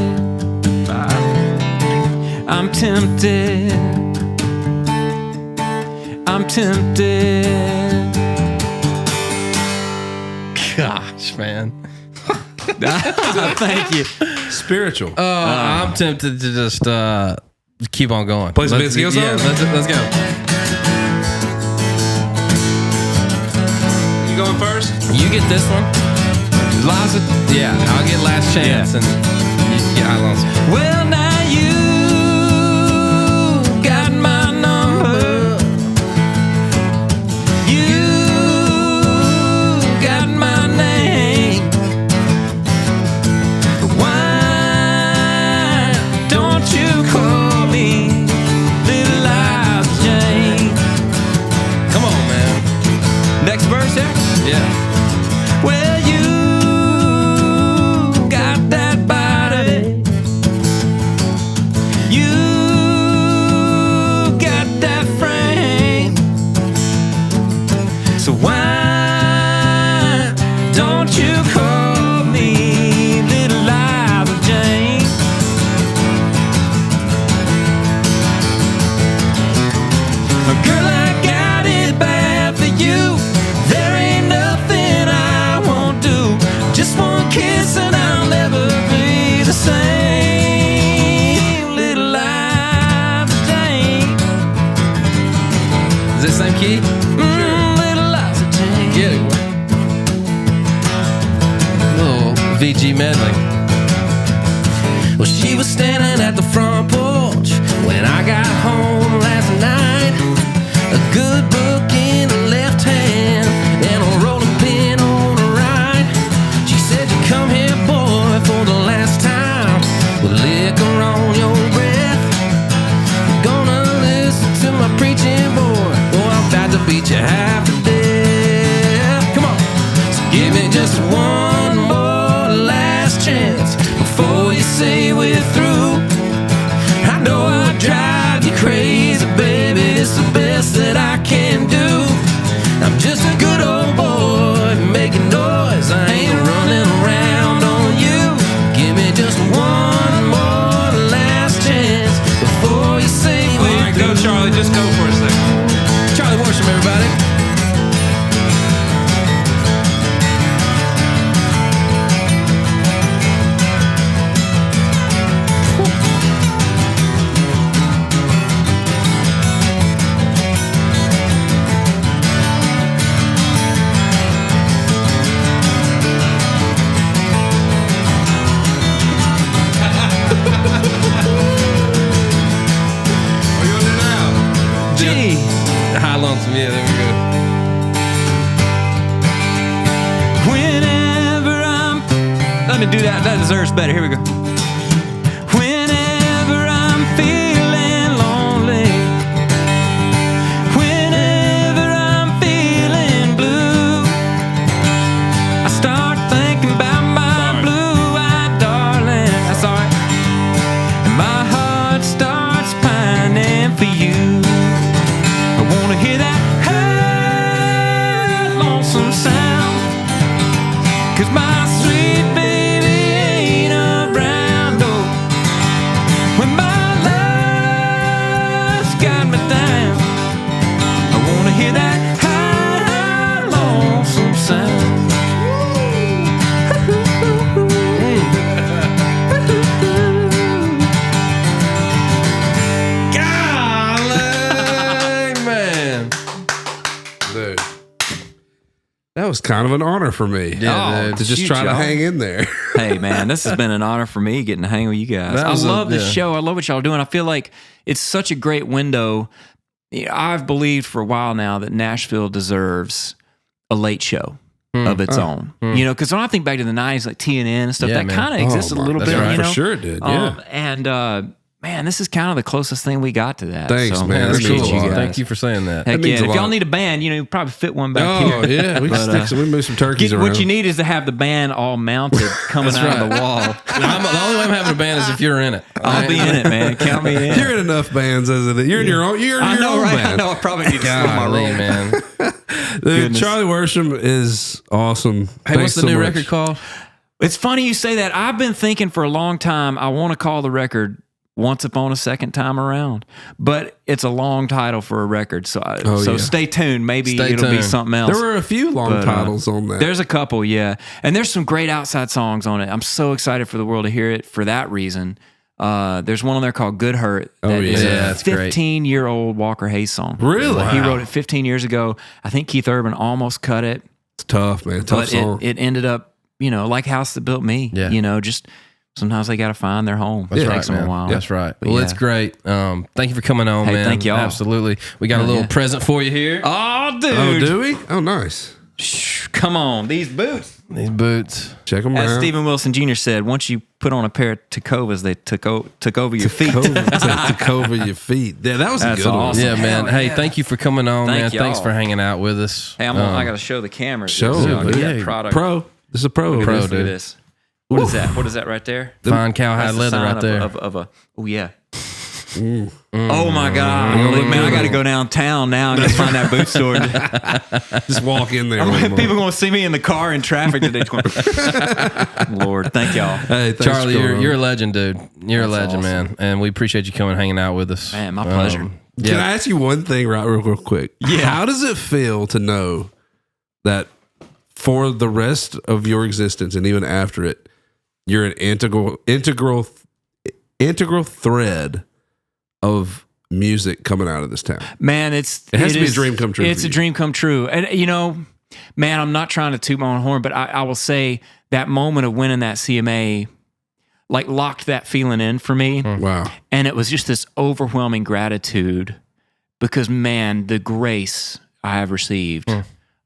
I'm tempted. I'm tempted. Gosh, man. Thank you. Spiritual. I'm tempted to just keep on going. Play some Vince Gill Yeah, songs? let's go. You going first? You get this one. Liza, yeah, I'll get last chance, and you get I lost. Well, now you got my number. You got my name. Why don't you call me Little Liza Jane? Come on, man. Next verse, yeah. Yeah. Well, you got that body. You got that frame. So why don't you call me Little Liza Jane? Girl, I got it bad for you. There ain't nothing I won't do. Just one kiss and I'll never be the same. Little Liza Jane. Is it same key? Little Liza Jane. Get it. Little VG medley. Well, she was standing at the front porch when I got home last night. A good book in her left hand and a rolling pin on her right. She said, "You come here, boy, for the last time with liquor on your breath. You're gonna listen to my preaching, boy. Boy, I'm about to beat you half to death. Come on, so give me just one more last chance before you say we're through. I know I drive you crazy, baby. It's the best that I can do. I'm just a good old boy making noise. I ain't running around on you. Give me just one more last chance before you say we're All right, go, through." Charlie. Just go for a second. Charlie Worsham, everybody. What are you gonna do now? Gee. High lonesome, yeah, there we go. Whenever I'm... Let me do that. That deserves better. Here we go. Whenever I'm feeling lonely, whenever I'm feeling blue, I start thinking about my blue-eyed darling. That's all right. And my heart starts pining for you. I wanna hear that high, lonesome sound, 'cause my sweet baby ain't around. Oh, when my love's got me down, I wanna hear that high, lonesome sound. Golly, man. Dude. That was kind of an honor for me. Yeah, to just shoot, try to y'all. hang in there. Hey man, this has been an honor for me getting to hang with you guys. That I was love this yeah. show. I love what y'all are doing. I feel like it's such a great window. I've believed for a while now that Nashville deserves a late show of its own. You know, because when I think back to the 90s, like TNN and stuff, Yeah, that man. kind of existed a little that's bit. right. You know? For sure it did, yeah. And man, this is kind of the closest thing we got to that. Thanks, so, man. Man, that's That means cool. a lot. Thank you for saying that. Heck That means yeah. a If y'all lot. need a band, you know, you probably fit one back Oh, here. yeah. We can But, stick we move some turkeys around. What you need is to have the band all mounted coming out of the wall. The only way I'm having a band is if you're in it. I'll be in it, man. Count me in. You're in enough bands as it is. You're in your own. You're in I your know, own right? band. I know. I probably need to slow my Golly, roll. man. Dude, Goodness. Charlie Worsham is awesome. Hey, Thanks what's the so new much. record called? It's funny you say that. I've been thinking for a long time, I want to call the record Once Upon a Second Time Around, but it's a long title for a record. So, yeah. stay tuned. Maybe Stay it'll be tuned. something else. There were a few long But, titles on that. There's a couple, yeah. And there's some great outside songs on it. I'm so excited for the world to hear it for that reason. There's one on there called Good Hurt. That is Yeah, a that's great. 15-year-old Walker Hayes song. Really? He Wow. wrote it 15 years ago. I think Keith Urban almost cut it. It's tough, man. Tough But song. it ended up, like House That Built Me. Yeah. Just sometimes they got to find their home. That's It right, takes them man. a while. That's right. But Well, yeah. it's great. Thank you for coming on, Hey, man. thank y'all. Absolutely. We got a little yeah. present for you here. Oh, dude. Oh, do we? Oh, nice. Come on, these boots. These boots. Check them As out. Stephen Wilson Jr. said, once you put on a pair of Tacovas, they took over your feet. Took over your feet. Yeah, that was That's a good awesome. Yeah, man. Hell Hey, yeah. thank you for coming on, man. Y'all. Thanks for hanging out with us. Hey, I got to show the camera. Show this, it, y'all. Get dude. that Yeah, product. Pro. This is a pro. Pro, Look at dude. this. What is that? What is that right there? Fine cowhide That's the leather sign right there. Of a. Oh yeah. Oh my God, man! I got to go downtown now and go find that boot store. Just walk in there. People going to see me in the car in traffic today. Going, Lord, thank y'all. Hey, thanks Charlie, for coming on. you're a legend, dude. You're a That's legend, man. And we appreciate you coming hanging out with us. Man, my pleasure. Can I ask you one thing real quick? Yeah. How does it feel to know that for the rest of your existence and even after it, you're an integral thread of music coming out of this town? Man, It has to be a dream come true It's for a you. dream come true. And, man, I'm not trying to toot my own horn, but I will say that moment of winning that CMA, like, locked that feeling in for me. Wow. And it was just this overwhelming gratitude because, man, the grace I have received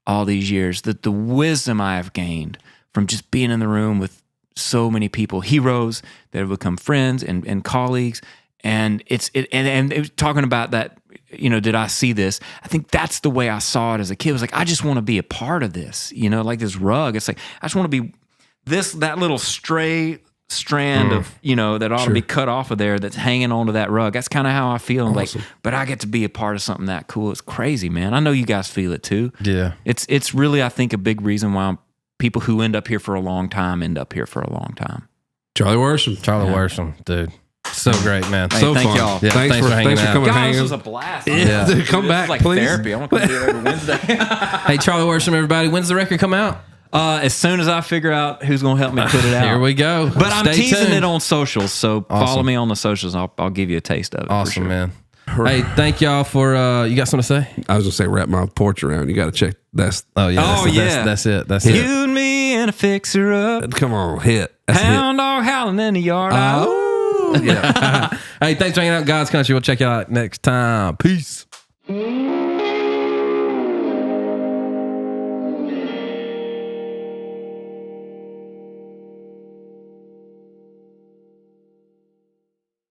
all these years, the wisdom I have gained from just being in the room with so many people, heroes that have become friends and colleagues. And it was talking about that, did I see this? I think that's the way I saw it as a kid. It was like, I just want to be a part of this, like this rug. It's like, I just want to be that little stray strand of, that ought to be cut off of there that's hanging onto that rug. That's kind of how I feel. I'm like, but I get to be a part of something that cool. It's crazy, man. I know you guys feel it too. Yeah. It's really, I think, a big reason why people who end up here for a long time end up here for a long time. Charlie Worsham. Charlie Worsham, dude. So great, man. Hey, So thank fun. y'all. Yeah, thanks for hanging out. coming God, hanging. this was a blast. Yeah. Dude, come This is back, like please. therapy. I want to come here every Wednesday. Hey, Charlie Worsham, everybody. When's the record come out? As soon as I figure out who's going to help me put it out. Here we go. But I'm Stay teasing tuned. it on socials, so follow me on the socials. I'll give you a taste of it. Awesome, for sure. man. Hey, thank y'all for, you got something to say? I was going to say wrap my porch around. You got to check. That's Oh, yeah. Oh, yeah. That's it. That's You it. and me and a fixer up. come on, hit. That's a hit. Hound dog howling in the yard. Oh, yeah. Hey, thanks for hanging out, God's Country. We'll check you out next time. Peace.